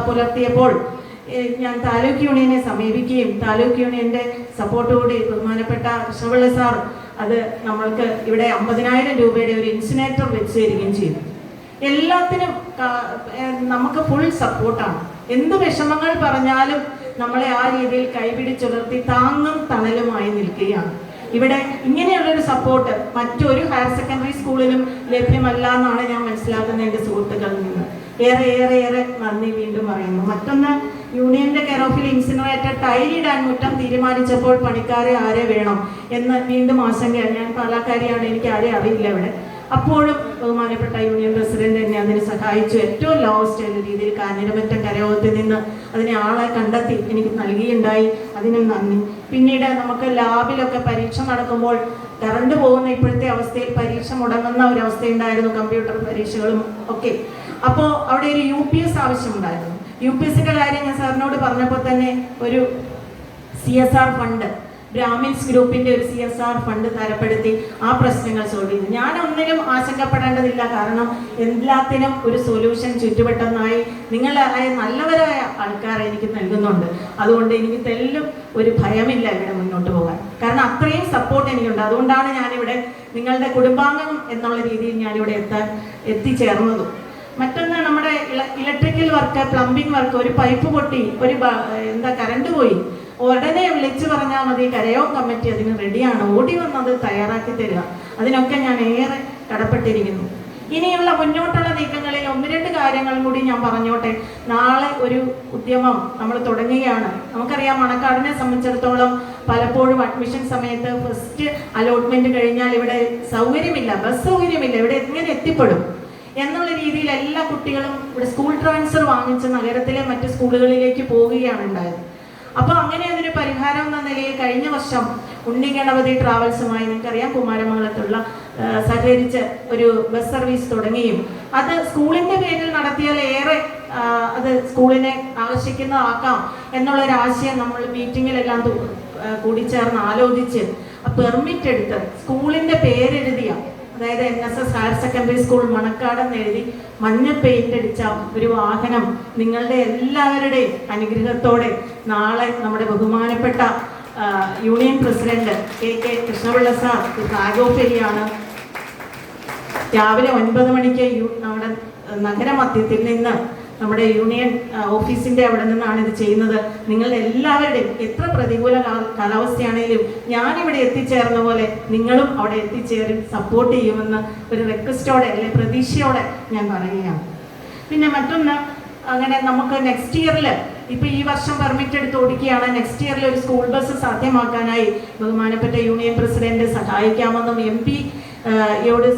പുലർത്തിയപ്പോൾ ഞാൻ താലൂക്ക് യൂണിയനെ സമീപിക്കുകയും താലൂക്ക് യൂണിയന്റെ സപ്പോർട്ടോടുകൂടി ബഹുമാനപ്പെട്ട കൃഷ്ണപിള്ള സാർ അത് നമ്മൾക്ക് ഇവിടെ 50,000 രൂപയുടെ ഒരു ഇൻസിനേറ്റർ വെച്ച് തരികയും ചെയ്തു. എല്ലാത്തിനും നമുക്ക് ഫുൾ സപ്പോർട്ടാണ്. എന്ത് വിഷമങ്ങൾ പറഞ്ഞാലും നമ്മളെ ആ രീതിയിൽ കൈപിടിച്ചുലർത്തി താങ്ങും തണലുമായി നിൽക്കുകയാണ്. ഇവിടെ ഇങ്ങനെയുള്ളൊരു സപ്പോർട്ട് മറ്റൊരു ഹയർ സെക്കൻഡറി സ്കൂളിലും ലഭ്യമല്ല എന്നാണ് ഞാൻ മനസ്സിലാക്കുന്നത് എൻ്റെ സുഹൃത്തുക്കളിൽ നിന്ന്. ഏറെ നന്ദി വീണ്ടും പറയുന്നു. മറ്റൊന്ന്, യൂണിയന്റെ കെയർ ഓഫിൽ ഇൻസിനറേറ്റർ ടൈലിടാൻ മുറ്റം തീരുമാനിച്ചപ്പോൾ പണിക്കാരെ ആരെ വേണം എന്ന് വീണ്ടും ആശങ്ക. ഞാൻ പാലക്കാരിയാണ്, എനിക്ക് ആരെ അറിയില്ല ഇവിടെ. അപ്പോഴും ബഹുമാനപ്പെട്ട യൂണിയൻ പ്രസിഡന്റ് എന്നെ അതിന് സഹായിച്ചു. ഏറ്റവും ലോവസ്റ്റ് രീതിയിൽ കാഞ്ഞിരമറ്റം കരയോഗത്തിൽ നിന്ന് അതിനെ ആളെ കണ്ടെത്തി എനിക്ക് നൽകിയുണ്ടായി. അതിനും നന്ദി. പിന്നീട് നമുക്ക് ലാബിലൊക്കെ പരീക്ഷ നടക്കുമ്പോൾ കറണ്ട് പോകുന്ന ഇപ്പോഴത്തെ അവസ്ഥയിൽ പരീക്ഷ മുടങ്ങുന്ന ഒരു അവസ്ഥയുണ്ടായിരുന്നു, കമ്പ്യൂട്ടർ പരീക്ഷകളും ഒക്കെ. അപ്പോൾ അവിടെ ഒരു UPS ആവശ്യമുണ്ടായിരുന്നു. UPSന്റെ കാര്യം ഞാൻ സാറിനോട് പറഞ്ഞപ്പോൾ തന്നെ ഒരു CSR ഫണ്ട്, ബ്രാഹ്മിൻസ് ഗ്രൂപ്പിന്റെ ഒരു CSR ഫണ്ട് തരപ്പെടുത്തി ആ പ്രശ്നങ്ങൾ സോൾവ് ചെയ്തു. ഞാൻ ഒന്നിനും ആശങ്കപ്പെടേണ്ടതില്ല, കാരണം എല്ലാത്തിനും ഒരു സൊല്യൂഷൻ ചുറ്റുവട്ടമായി നിങ്ങളായ നല്ലവരായ ആൾക്കാരെ എനിക്ക് നൽകുന്നുണ്ട്. അതുകൊണ്ട് എനിക്ക് തെല്ലും ഒരു ഭയമില്ല ഇവിടെ മുന്നോട്ട് പോകാൻ, കാരണം അത്രയും സപ്പോർട്ട് എനിക്കുണ്ട്. അതുകൊണ്ടാണ് ഞാനിവിടെ നിങ്ങളുടെ കുടുംബാംഗം എന്നുള്ള രീതിയിൽ ഞാനിവിടെ എത്തിച്ചേർന്നതും. മറ്റൊന്ന്, നമ്മുടെ ഇലക്ട്രിക്കൽ വർക്ക്, പ്ലംബിംഗ് വർക്ക്, ഒരു പൈപ്പ് പൊട്ടി, ഒരു കറണ്ട് പോയി, ഉടനെ വിളിച്ചു പറഞ്ഞാൽ മതി, കരയോഗം കമ്മിറ്റി അതിന് റെഡിയാണ്, ഓടി വന്നത് തയ്യാറാക്കി തരിക. അതിനൊക്കെ ഞാൻ ഏറെ കടപ്പെട്ടിരിക്കുന്നു. ഇനിയുള്ള മുന്നോട്ടുള്ള നീക്കങ്ങളിൽ 1-2 കാര്യങ്ങളും കൂടി ഞാൻ പറഞ്ഞോട്ടെ. നാളെ ഒരു ഉദ്യമം നമ്മൾ തുടങ്ങുകയാണ്. നമുക്കറിയാം, മണക്കാടിനെ സംബന്ധിച്ചിടത്തോളം പലപ്പോഴും അഡ്മിഷൻ സമയത്ത് ഫസ്റ്റ് അലോട്ട്മെന്റ് കഴിഞ്ഞാൽ ഇവിടെ സൗകര്യമില്ല, ബസ് സൗകര്യമില്ല, ഇവിടെ എങ്ങനെ എത്തിപ്പെടും എന്നുള്ള രീതിയിൽ എല്ലാ കുട്ടികളും ഇവിടെ സ്കൂൾ ട്രാൻസ്ഫർ വാങ്ങിച്ച് നഗരത്തിലെ മറ്റ് സ്കൂളുകളിലേക്ക് പോവുകയാണ് ഉണ്ടായത്. അപ്പോൾ അങ്ങനെ അതിന് പരിഹാരം എന്ന നിലയിൽ കഴിഞ്ഞ വർഷം ഉണ്ണി ഗണപതി ട്രാവൽസുമായി, നിങ്ങൾക്കറിയാം, കുമാരമംഗലത്തുള്ള സഹകരിച്ച് ഒരു ബസ് സർവീസ് തുടങ്ങിയും അത് സ്കൂളിന്റെ പേരിൽ നടത്തിയാൽ ഏറെ അത് സ്കൂളിനെ ആകർഷിക്കുന്നതാക്കാം എന്നുള്ളൊരാശയം നമ്മൾ മീറ്റിങ്ങിലെല്ലാം കൂടിച്ചേർന്ന് ആലോചിച്ച് പെർമിറ്റ് എടുത്ത് സ്കൂളിന്റെ പേരെഴുതിയ, അതായത് NSS ഹയർ സെക്കൻഡറി സ്കൂൾ മണക്കാടെന്ന് എഴുതി മഞ്ഞ പെയിന്റ് അടിച്ച ഒരു വാഹനം നിങ്ങളുടെ എല്ലാവരുടെയും അനുഗ്രഹത്തോടെ നാളെ നമ്മുടെ ബഹുമാനപ്പെട്ട union president KK Krishnapillai sir flag off ചെയ്യുകയാണ്. രാവിലെ 9 മണിക്ക് നമ്മുടെ നഗരമധ്യത്തിൽ നിന്ന് നമ്മുടെ യൂണിയൻ ഓഫീസിന്റെ അവിടെ നിന്നാണ് ഇത് ചെയ്യുന്നത്. നിങ്ങളുടെ എല്ലാവരുടെയും എത്ര പ്രതികൂല കാലാവസ്ഥയാണെങ്കിലും ഞാനിവിടെ എത്തിച്ചേർന്ന പോലെ നിങ്ങളും അവിടെ എത്തിച്ചേരും സപ്പോർട്ട് ചെയ്യുമെന്ന് ഒരു റിക്വസ്റ്റോടെ അല്ലെങ്കിൽ പ്രതീക്ഷയോടെ ഞാൻ പറയുകയാണ്. പിന്നെ മറ്റൊന്ന്, അങ്ങനെ നമുക്ക് നെക്സ്റ്റ് ഇയറിൽ, ഇപ്പൊ ഈ വർഷം പെർമിറ്റ് എടുത്ത് ഓടിക്കുകയാണ്, നെക്സ്റ്റ് ഇയറിൽ ഒരു സ്കൂൾ ബസ് സാധ്യമാക്കാനായി ബഹുമാനപ്പെട്ട യൂണിയൻ പ്രസിഡന്റ് സഹായിക്കാമെന്നും MP യോട്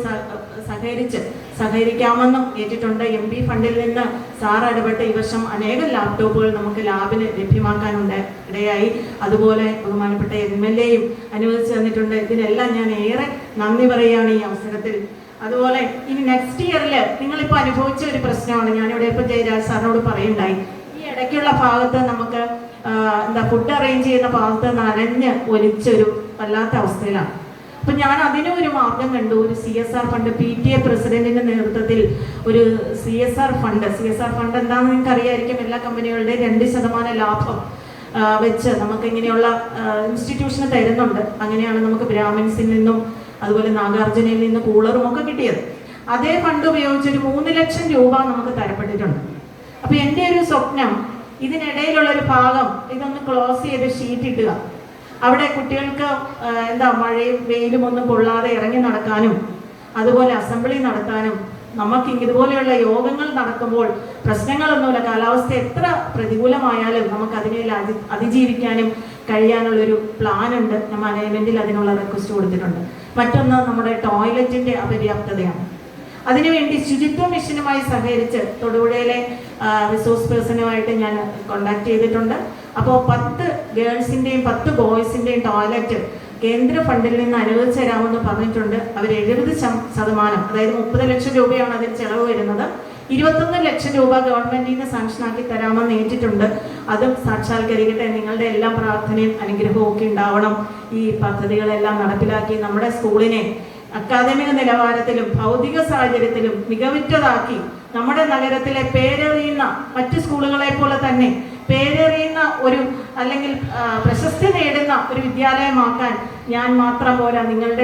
സഹകരിക്കാമെന്നും ഏറ്റിട്ടുണ്ട്. MP ഫണ്ടിൽ നിന്ന് സാർ ഇടപെട്ട് ഈ വർഷം അനേകം ലാപ്ടോപ്പുകൾ നമുക്ക് ലാബിന് ലഭ്യമാക്കാനുണ്ട് ഇടയായി. അതുപോലെ ബഹുമാനപ്പെട്ട MLA യും അനുവദിച്ചു തന്നിട്ടുണ്ട്. ഇതിനെല്ലാം ഞാൻ ഏറെ നന്ദി പറയുകയാണ് ഈ അവസരത്തിൽ. അതുപോലെ ഇനി നെക്സ്റ്റ് ഇയറിൽ നിങ്ങളിപ്പോൾ അനുഭവിച്ച ഒരു പ്രശ്നമാണ്, ഞാനിവിടെ ഇപ്പോൾ ജയരാജ് സാറിനോട് പറയുണ്ടായി. ഈ ഇടയ്ക്കുള്ള ഭാഗത്ത് നമുക്ക് ഫുഡ് അറേഞ്ച് ചെയ്യുന്ന ഭാഗത്ത് നനഞ്ഞ് ഒലിച്ചൊരു വല്ലാത്ത അവസ്ഥയിലാണ്. അപ്പൊ ഞാൻ അതിനും ഒരു മാർഗം കണ്ടു. ഒരു CSR ഫണ്ട്, PTA പ്രസിഡന്റിന്റെ നേതൃത്വത്തിൽ ഒരു CSR ഫണ്ട് എന്താണെന്ന് നിങ്ങൾക്ക് അറിയായിരിക്കും. എല്ലാ കമ്പനികളുടെയും 2% ലാഭം വെച്ച് നമുക്ക് ഇങ്ങനെയുള്ള ഇൻസ്റ്റിറ്റ്യൂഷന് തരുന്നുണ്ട്. അങ്ങനെയാണ് നമുക്ക് ബ്രാഹ്മിൻസിൽ നിന്നും അതുപോലെ നാഗാർജുനയിൽ നിന്ന് കൂളറും ഒക്കെ കിട്ടിയത്. അതേ ഫണ്ട് ഉപയോഗിച്ച് ഒരു 3 ലക്ഷം രൂപ നമുക്ക് തരപ്പെട്ടിട്ടുണ്ട്. അപ്പൊ എൻ്റെ ഒരു സ്വപ്നം, ഇതിനിടയിലുള്ളൊരു ഭാഗം ഇതൊന്ന് ക്ലോസ് ചെയ്ത് ഷീറ്റ് ഇടുക. അവിടെ കുട്ടികൾക്ക് മഴയും വെയിലും ഒന്നും കൊള്ളാതെ ഇറങ്ങി നടക്കാനും അതുപോലെ അസംബ്ലി നടത്താനും, നമുക്ക് ഇതുപോലെയുള്ള യോഗങ്ങൾ നടക്കുമ്പോൾ പ്രശ്നങ്ങളൊന്നുമില്ല, കാലാവസ്ഥ എത്ര പ്രതികൂലമായാലും നമുക്ക് അതിനെ അതിജീവിക്കാനും കഴിയാനുള്ളൊരു പ്ലാൻ ഉണ്ട്. ഞാൻ മാനേജ്മെന്റിൽ അതിനുള്ള റിക്വസ്റ്റ് കൊടുത്തിട്ടുണ്ട്. മറ്റൊന്ന്, നമ്മുടെ ടോയ്ലറ്റിന്റെ അപര്യാപ്തതയാണ്. അതിനുവേണ്ടി ശുചിത്വ മിഷനുമായി സഹകരിച്ച് തൊടുപുഴയിലെ റിസോഴ്സ് പേഴ്സണുമായിട്ട് ഞാൻ കോണ്ടാക്ട് ചെയ്തിട്ടുണ്ട്. അപ്പോൾ 10 ഗേൾസിൻ്റെയും 10 ബോയ്സിൻ്റെയും ടോയ്ലറ്റ് കേന്ദ്ര ഫണ്ടിൽ നിന്ന് അനുവദിച്ചു തരാമെന്ന് പറഞ്ഞിട്ടുണ്ട്. അവർ 70%, അതായത് 30 ലക്ഷം രൂപയാണ് അതിന് ചെലവ് വരുന്നത്. 21 ലക്ഷം രൂപ ഗവൺമെന്റിൽ നിന്ന് സാങ്ഷനാക്കി തരാമെന്ന് ഏറ്റിട്ടുണ്ട്. അതും സാക്ഷാത്കരിക്കട്ടെ. നിങ്ങളുടെ എല്ലാ പ്രാർത്ഥനയും അനുഗ്രഹവും ഒക്കെ ഉണ്ടാവണം. ഈ പദ്ധതികളെല്ലാം നടപ്പിലാക്കി നമ്മുടെ സ്കൂളിനെ അക്കാദമിക നിലവാരത്തിലും ഭൗതിക സാഹചര്യത്തിലും മികവുറ്റതാക്കി നമ്മുടെ നഗരത്തിലെ പേരറിയുന്ന മറ്റു സ്കൂളുകളെ പോലെ തന്നെ പേരറിയുന്ന ഒരു അല്ലെങ്കിൽ പ്രശസ്തി നേടുന്ന ഒരു വിദ്യാലയമാക്കാൻ ഞാൻ മാത്രം പോരാ, നിങ്ങളുടെ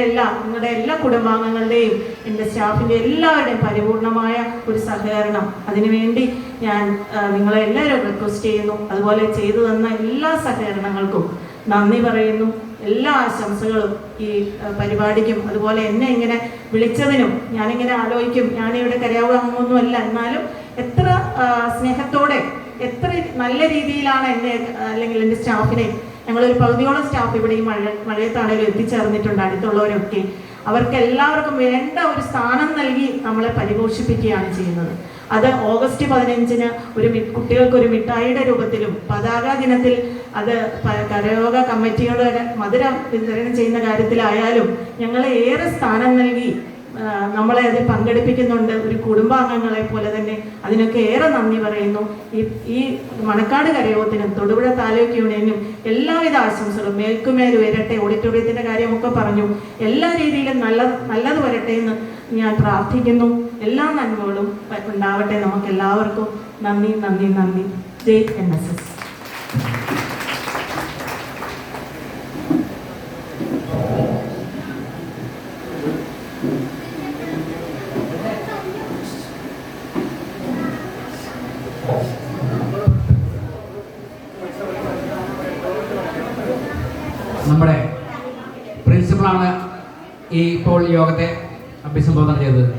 എല്ലാ കുടുംബാംഗങ്ങളുടെയും എൻ്റെ സ്റ്റാഫിൻ്റെ എല്ലാവരുടെയും പരിപൂർണമായ ഒരു സഹകരണം. അതിനുവേണ്ടി ഞാൻ നിങ്ങളെ എല്ലാവരും റിക്വസ്റ്റ് ചെയ്യുന്നു. അതുപോലെ ചെയ്തു തന്ന എല്ലാ സഹകരണങ്ങൾക്കും നന്ദി പറയുന്നു. എല്ലാ ആശംസകളും ഈ പരിപാടിക്കും, അതുപോലെ എന്നെ ഇങ്ങനെ വിളിച്ചതിനും. ഞാനിങ്ങനെ ആലോചിക്കും, ഞാനിവിടെ കരയാവുന്നൊന്നുമല്ല, എന്നാലും എത്ര സ്നേഹത്തോടെ എത്ര നല്ല രീതിയിലാണ് എന്നെ അല്ലെങ്കിൽ എൻ്റെ സ്റ്റാഫിനെ, ഞങ്ങളൊരു പകുതിയോളം സ്റ്റാഫ് ഇവിടെ ഈ മഴയത്താണേലും എത്തിച്ചേർന്നിട്ടുണ്ട്, അടുത്തുള്ളവരൊക്കെ. അവർക്ക് എല്ലാവർക്കും വേണ്ട ഒരു സ്ഥാനം നൽകി നമ്മളെ പരിപോഷിപ്പിക്കുകയാണ് ചെയ്യുന്നത്. അത് ഓഗസ്റ്റ് 15-ന് കുട്ടികൾക്ക് ഒരു മിഠായിയുടെ രൂപത്തിലും, പതാക ദിനത്തിൽ അത് കരയോഗ കമ്മിറ്റികളുടെ മധുരം വിതരണം ചെയ്യുന്ന കാര്യത്തിലായാലും ഞങ്ങളെ ഏറെ സ്ഥാനം നൽകി നമ്മളെ അതിൽ പങ്കെടുപ്പിക്കുന്നുണ്ട്. ഒരു കുടുംബാംഗങ്ങളെ പോലെ തന്നെ അതിനൊക്കെ ഏറെ നന്ദി പറയുന്നു. ഈ മണക്കാട് കരയോഗത്തിനും തൊടുപുഴ താലൂക്ക് യൂണിയനും എല്ലാവിധ ആശംസകളും മേൽക്കുമേൽ വരട്ടെ. ഓഡിറ്റോറിയത്തിൻ്റെ കാര്യമൊക്കെ പറഞ്ഞു, എല്ലാ രീതിയിലും നല്ലത് വരട്ടെ എന്ന് ഞാൻ പ്രാർത്ഥിക്കുന്നു. എല്ലാ നന്മകളും ഉണ്ടാവട്ടെ നമുക്ക് എല്ലാവർക്കും. നന്ദി നന്ദി നന്ദി. ജയ് NSS.
നമ്മുടെ പ്രിൻസിപ്പളാണ് ഇപ്പോൾ യോഗത്തെ അഭിസംബോധന ചെയ്തത്.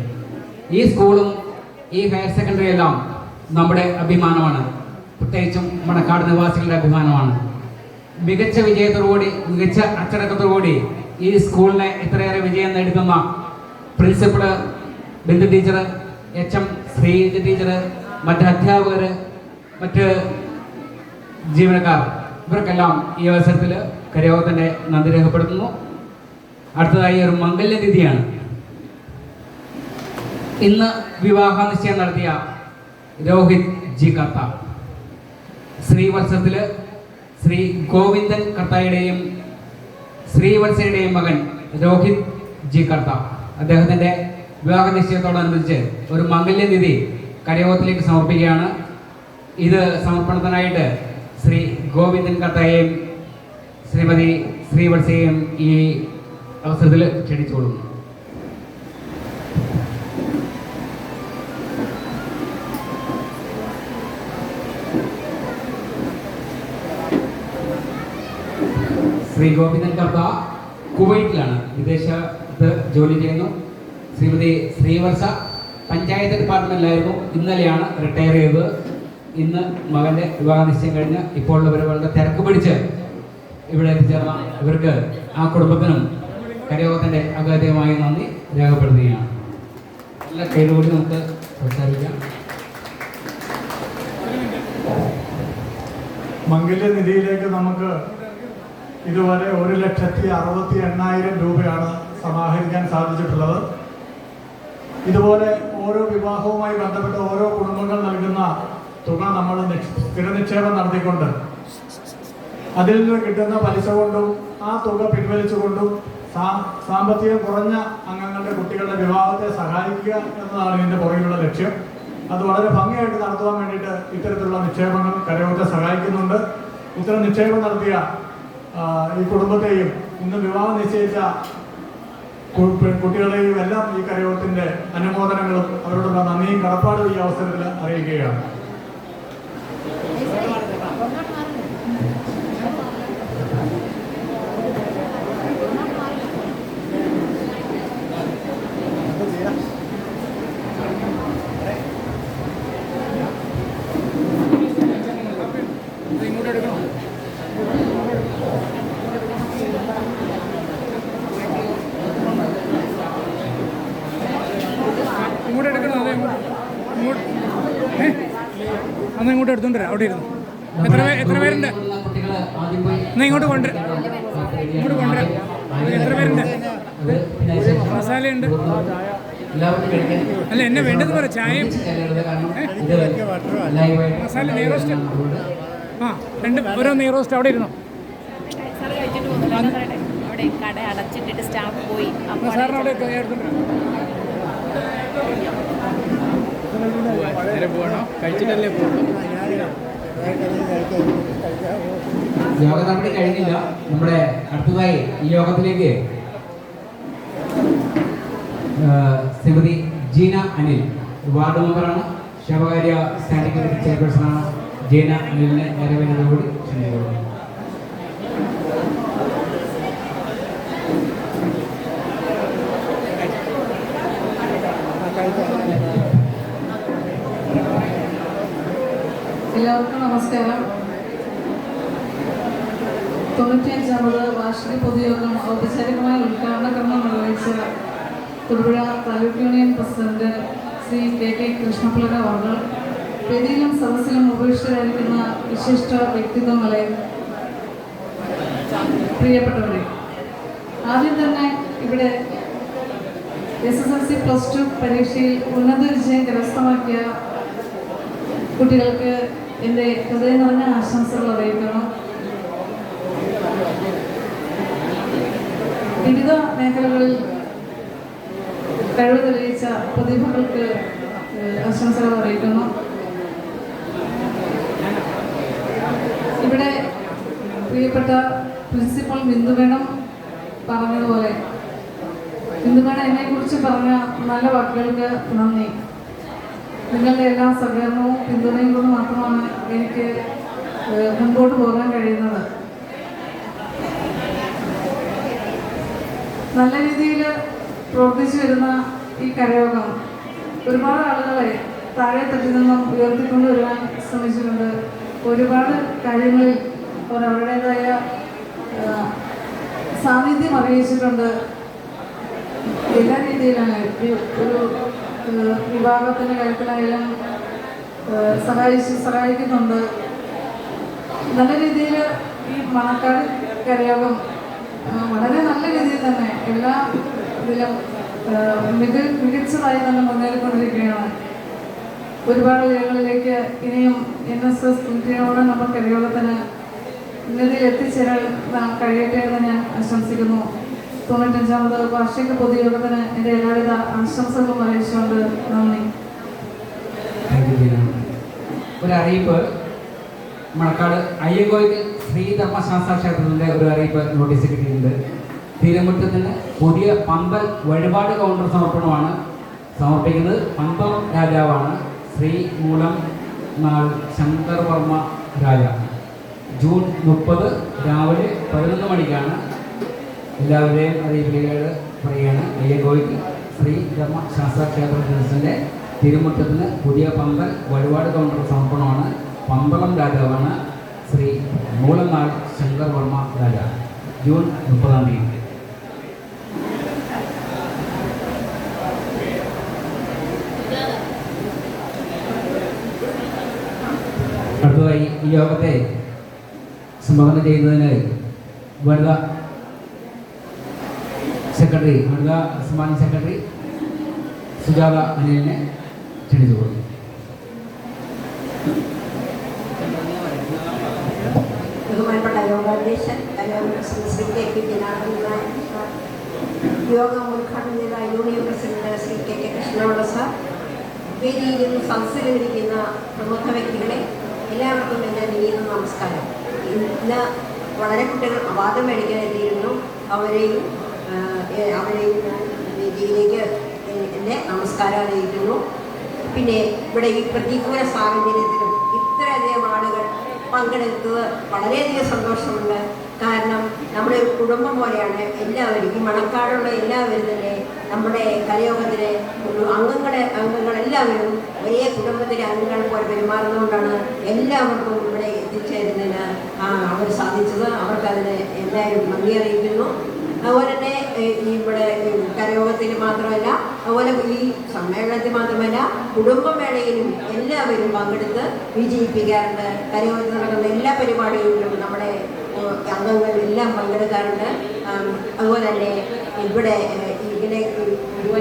ഈ സ്കൂളും ഈ ഹയർ സെക്കൻഡറി എല്ലാം നമ്മുടെ അഭിമാനമാണ്, പ്രത്യേകിച്ചും മണക്കാട് നിവാസികളുടെ അഭിമാനമാണ്. മികച്ച വിജയത്തോടുകൂടി, മികച്ച അച്ചടക്കത്തോടുകൂടി ഈ സ്കൂളിനെ ഇത്രയേറെ വിജയം നേടുന്ന principal Bindu teacher, HM Sreeja teacher, മറ്റ് അധ്യാപകർ, മറ്റ് ജീവനക്കാർ, ഇവർക്കെല്ലാം ഈ അവസരത്തിൽ കരയോഗത്തിൻ്റെ നന്ദി രേഖപ്പെടുത്തുന്നു. അടുത്തതായി ഒരു മംഗല്യനിധിയാണ്. ഇന്ന് വിവാഹ നിശ്ചയം നടത്തിയ രോഹിത് ജി കർത്ത, ശ്രീവത്സത്തിൽ ശ്രീ ഗോവിന്ദൻ കർത്തയുടെയും ശ്രീവത്സയുടെയും മകൻ രോഹിത് ജി കർത്ത, അദ്ദേഹത്തിൻ്റെ വിവാഹ നിശ്ചയത്തോടനുബന്ധിച്ച് ഒരു മംഗല്യനിധി കരയോഗത്തിലേക്ക് സമർപ്പിക്കുകയാണ്. ഇത് സമർപ്പണത്തിനായിട്ട് ശ്രീ ഗോവിന്ദൻ കർത്തയെയും ശ്രീമതി ശ്രീവത്സയെയും ഈ അവസരത്തിൽ ക്ഷണിച്ചുകൊള്ളുന്നു. ശ്രീ ഗോവിന്ദൻ കർത്ത കുവൈറ്റിലാണ്, വിദേശത്ത് ജോലി ചെയ്യുന്നു. ശ്രീമതി ശ്രീവത്സ പഞ്ചായത്ത് ഡിപ്പാർട്ട്മെന്റിലായിരുന്നു, ഇന്നലെയാണ് റിട്ടയർ ചെയ്തത്. ഇന്ന് മകൻ്റെ വിവാഹ നിശ്ചയം കഴിഞ്ഞ് ഇപ്പോൾ ഇവർ വളരെ തിരക്ക് പിടിച്ച് ഇവിടെ എത്തിച്ചേർന്ന ഇവർക്ക്, ആ കുടുംബത്തിനും കരയോഗത്തിൻ്റെ അഗാധമായ നന്ദി രേഖപ്പെടുത്തുകയാണ്. എല്ലാ കൈയോടുകൂടി നമുക്ക് സംസാരിക്കാം.
മംഗല്യനിധിയിലേക്ക് നമുക്ക് ഇതുവരെ 1,68,000 രൂപയാണ് സമാഹരിക്കാൻ സാധിച്ചിട്ടുള്ളത്. ഇതുപോലെ ഓരോ വിവാഹവുമായി ബന്ധപ്പെട്ട ഓരോ കുടുംബങ്ങൾ നൽകുന്ന തുക നമ്മൾ സ്ഥിര നിക്ഷേപം നടത്തിക്കൊണ്ട് അതിൽ നിന്ന് കിട്ടുന്ന പലിശ കൊണ്ടും ആ തുക പിൻവലിച്ചുകൊണ്ടും സാമ്പത്തികം കുറഞ്ഞ അംഗങ്ങളുടെ കുട്ടികളുടെ വിവാഹത്തെ സഹായിക്കുക എന്നതാണ് ഇതിൻ്റെ പുറകിലുള്ള ലക്ഷ്യം. അത് വളരെ ഭംഗിയായിട്ട് നടത്തുവാൻ വേണ്ടിയിട്ട് ഇത്തരത്തിലുള്ള നിക്ഷേപങ്ങൾ കരയോഗത്തെ സഹായിക്കുന്നുണ്ട്. ഇത്തരം നിക്ഷേപം നടത്തിയ ഈ കുടുംബത്തെയും ഇന്ന് വിവാഹം നിശ്ചയിച്ച കുട്ടികളെയും എല്ലാം ഈ കരയോഗത്തിൻ്റെ അനുമോദനങ്ങളും അവരോടുള്ള നന്ദിയും കടപ്പാടും ഈ അവസരത്തിൽ അറിയിക്കുകയാണ്.
അന്ന് ഇങ്ങോട്ട് എടുത്തോണ്ട് വരാം. അവിടെ ഇരുന്നു. എത്ര പേരുണ്ട്? എന്നാ ഇങ്ങോട്ട് കൊണ്ടുവരാം. എത്ര പേരുണ്ട്? മസാലയുണ്ട്. അല്ല, എന്നെ വേണ്ടത് പറ. ചായയും മസാല നെയ്റോസ്റ്റ്. ആ, ഓരോ നെയ്റോസ്റ്റ് അവിടെ ഇരുന്നു.
കട അടച്ചിട്ടിട്ട് സ്റ്റാഫ് പോയി.
സാറിന് അവിടെ എടുത്തോണ്ട് പോകണോ? കഴിച്ചിട്ടല്ലേ പോകുള്ളൂ.
യോഗ നടപടി കഴിഞ്ഞില്ല. നമ്മുടെ അടുത്തതായി ഈ യോഗത്തിലേക്ക് ശ്രീമതി ജീന അനിൽ വാർഡ് മെമ്പറാണ്, ശവകാര്യ സ്റ്റാൻഡിംഗ് കമ്മിറ്റി ചെയർപേഴ്സണാണ്. ജീന അനിലിനെ നേരവേനോടുകൂടി ക്ഷണിക്കുന്നു.
എല്ലാവർക്കും നമസ്കാരം. 95ാമത് വാർഷിക പൊതുയോഗം ഔപചാരികമായ ഉദ്ഘാടന കർമ്മം നിർവഹിച്ച Thodupuzha taluk union president Shri K Krishnapillai അവർ, വേദിയിലും സദസ്സിലും ഉപേക്ഷിതരായിരിക്കുന്ന വിശിഷ്ട വ്യക്തിത്വങ്ങളെ, പ്രിയപ്പെട്ടവരെ, ആദ്യം തന്നെ ഇവിടെ SSLC +2 പരീക്ഷയിൽ ഉന്നത വിജയം കരസ്ഥമാക്കിയ കുട്ടികൾക്ക് എൻ്റെ ഹൃദയം നിറഞ്ഞ ആശംസകൾ അറിയിക്കണം. വിവിധ മേഖലകളിൽ കഴിവ് തെളിയിച്ച പ്രതിഭകൾക്ക് ആശംസകൾ അറിയിക്കുന്നു. ഇവിടെ പ്രിയപ്പെട്ട പ്രിൻസിപ്പൽ ബിന്ദു മേഡം പറഞ്ഞതുപോലെ, ബിന്ദു മേഡം എന്നെക്കുറിച്ച് പറഞ്ഞ നല്ല വാക്കുകൾക്ക് നന്ദി. നിങ്ങളുടെ എല്ലാ സഹകരണവും പിന്തുണയും കൊണ്ട് മാത്രമാണ് എനിക്ക് മുൻപോട്ട് പോകാൻ കഴിയുന്നത്. നല്ല രീതിയിൽ പ്രവർത്തിച്ചു വരുന്ന ഈ കരയോഗം ഒരുപാട് ആളുകളെ താഴെ തട്ടിൽ നിന്നും ഉയർത്തിക്കൊണ്ടുവരുവാൻ ശ്രമിച്ചിട്ടുണ്ട്. ഒരുപാട് കാര്യങ്ങളിൽ അവർ അവരുടേതായ സാന്നിധ്യം അറിയിച്ചിട്ടുണ്ട്. എല്ലാ രീതിയിലാണ് ഒരു വിഭാഗത്തിൻ്റെ കാര്യത്തിലായാലും സഹായിക്കുന്നുണ്ട്. നല്ല രീതിയിൽ ഈ മണക്കാട് കരയോഗം വളരെ നല്ല രീതിയിൽ തന്നെ എല്ലാ ഇതിലും മികച്ചതായി തന്നെ മുന്നേറിക്കൊണ്ടിരിക്കുകയാണ്. ഒരുപാട് ഉയരങ്ങളിലേക്ക് ഇനിയും NSS കുട്ടികളോട് നമ്മൾ കരയോഗത്തിന് ഉന്നതിയിൽ എത്തിച്ചേരാൻ കഴിയട്ടെ എന്ന് ഞാൻ ആശംസിക്കുന്നു. 95ാമത് വാർഷിക പൊതുയോഗത്തിന് എൻ്റെ എല്ലാവിധ ആശംസകളും അറിയിച്ചുകൊണ്ട് നന്ദി.
ഒരറിയിപ്പ്, മണക്കാട് അയ്യങ്കോയിൽ ശ്രീ ധർമ്മശാസ്ത്ര ക്ഷേത്രത്തിൻ്റെ ഒരു അറിയിപ്പ് നോട്ടീസ് കിട്ടിയിട്ടുണ്ട്. തിരുമുറ്റത്തിന് പുതിയ പന്തൽ വഴിപാട് കൗണ്ടർ സമർപ്പിക്കുന്നത് പന്തളം രാജാവാണ്, ശ്രീ മൂലം നാൾ ശങ്കർ വർമ്മ രാജ. ജൂൺ 30 രാവിലെ 11 മണിക്കാണ്. എല്ലാവരെയും അറിയിപ്പിലേക്ക് പറയുകയാണ്. അയ്യങ്കോയിൽ ശ്രീ ധർമ്മശാസ്ത്ര ക്ഷേത്രത്തിൻ്റെ തിരുമുറ്റത്തിന് പുതിയ പന്തൽ വഴിപാട് കൗണ്ടർ സമർപ്പണമാണ്. പന്തളം രാജാവാണ്, ശ്രീ മൂലനാൾ ശങ്കർ വർമ്മ രാജ. ജൂൺ 30-ാം തീയതി. അടുത്തതായി ഈ യോഗത്തെ സംബോധന ചെയ്യുന്നതിനായി വനിതാ സമ്മാന സെക്രട്ടറി സുജാത അനിലിനെ ക്ഷണിച്ചു കൊടുക്കും.
ബഹുമാനപ്പെട്ട യോഗാധ്യക്ഷൻ ശ്രീ KP ജനാർദ്ദനൻ, യോഗം ഉദ്ഘാടനം ചെയ്ത union president Shri KK Krishnapillai sir, വേദിയിലും സദസ്സിലിരിക്കുന്ന പ്രമുഖ വ്യക്തികളെ, എല്ലാവർക്കും എൻ്റെ വിനീത നമസ്കാരം. ഇന്ന് വളരെ കുട്ടികൾ അവാർഡ് മേടിക്കാൻ എത്തിയിരുന്നു. അവരെയും ഞാൻ വേദിയിലേക്ക് എൻ്റെ നമസ്കാരം അറിയിക്കുന്നു. പിന്നെ ഇവിടെ ഈ പ്രതികൂല സാഹചര്യത്തിലും ഇത്രയധികം ആളുകൾ പങ്കെടുത്തത് വളരെയധികം സന്തോഷമുണ്ട്. കാരണം നമ്മുടെ ഒരു കുടുംബം പോലെയാണ് എല്ലാവരും. ഈ മണക്കാടുള്ള എല്ലാവരും തന്നെ നമ്മുടെ കരയോഗത്തിലെ അംഗങ്ങളെല്ലാവരും ഒരേ കുടുംബത്തിലെ അംഗങ്ങൾ പോലെ പെരുമാറുന്നതുകൊണ്ടാണ് എല്ലാവർക്കും ഇവിടെ എത്തിച്ചേരുന്നതിന് അവർ സാധിച്ചത്. അവർക്കതിന് എല്ലാവരും നന്ദി അറിയിക്കുന്നു. അതുപോലെ തന്നെ ഇവിടെ കരയോഗത്തിൽ മാത്രമല്ല, അതുപോലെ ഈ സമ്മേളനത്തിൽ മാത്രമല്ല, കുടുംബമേളയിലും എല്ലാവരും പങ്കെടുത്ത് വിജയിപ്പിക്കാറുണ്ട്. കരയോഗത്തിൽ നടക്കുന്ന എല്ലാ പരിപാടികളിലും നമ്മുടെ അംഗങ്ങൾ എല്ലാം പങ്കെടുക്കാറുണ്ട്. അതുപോലെ തന്നെ ഇതുപോലെ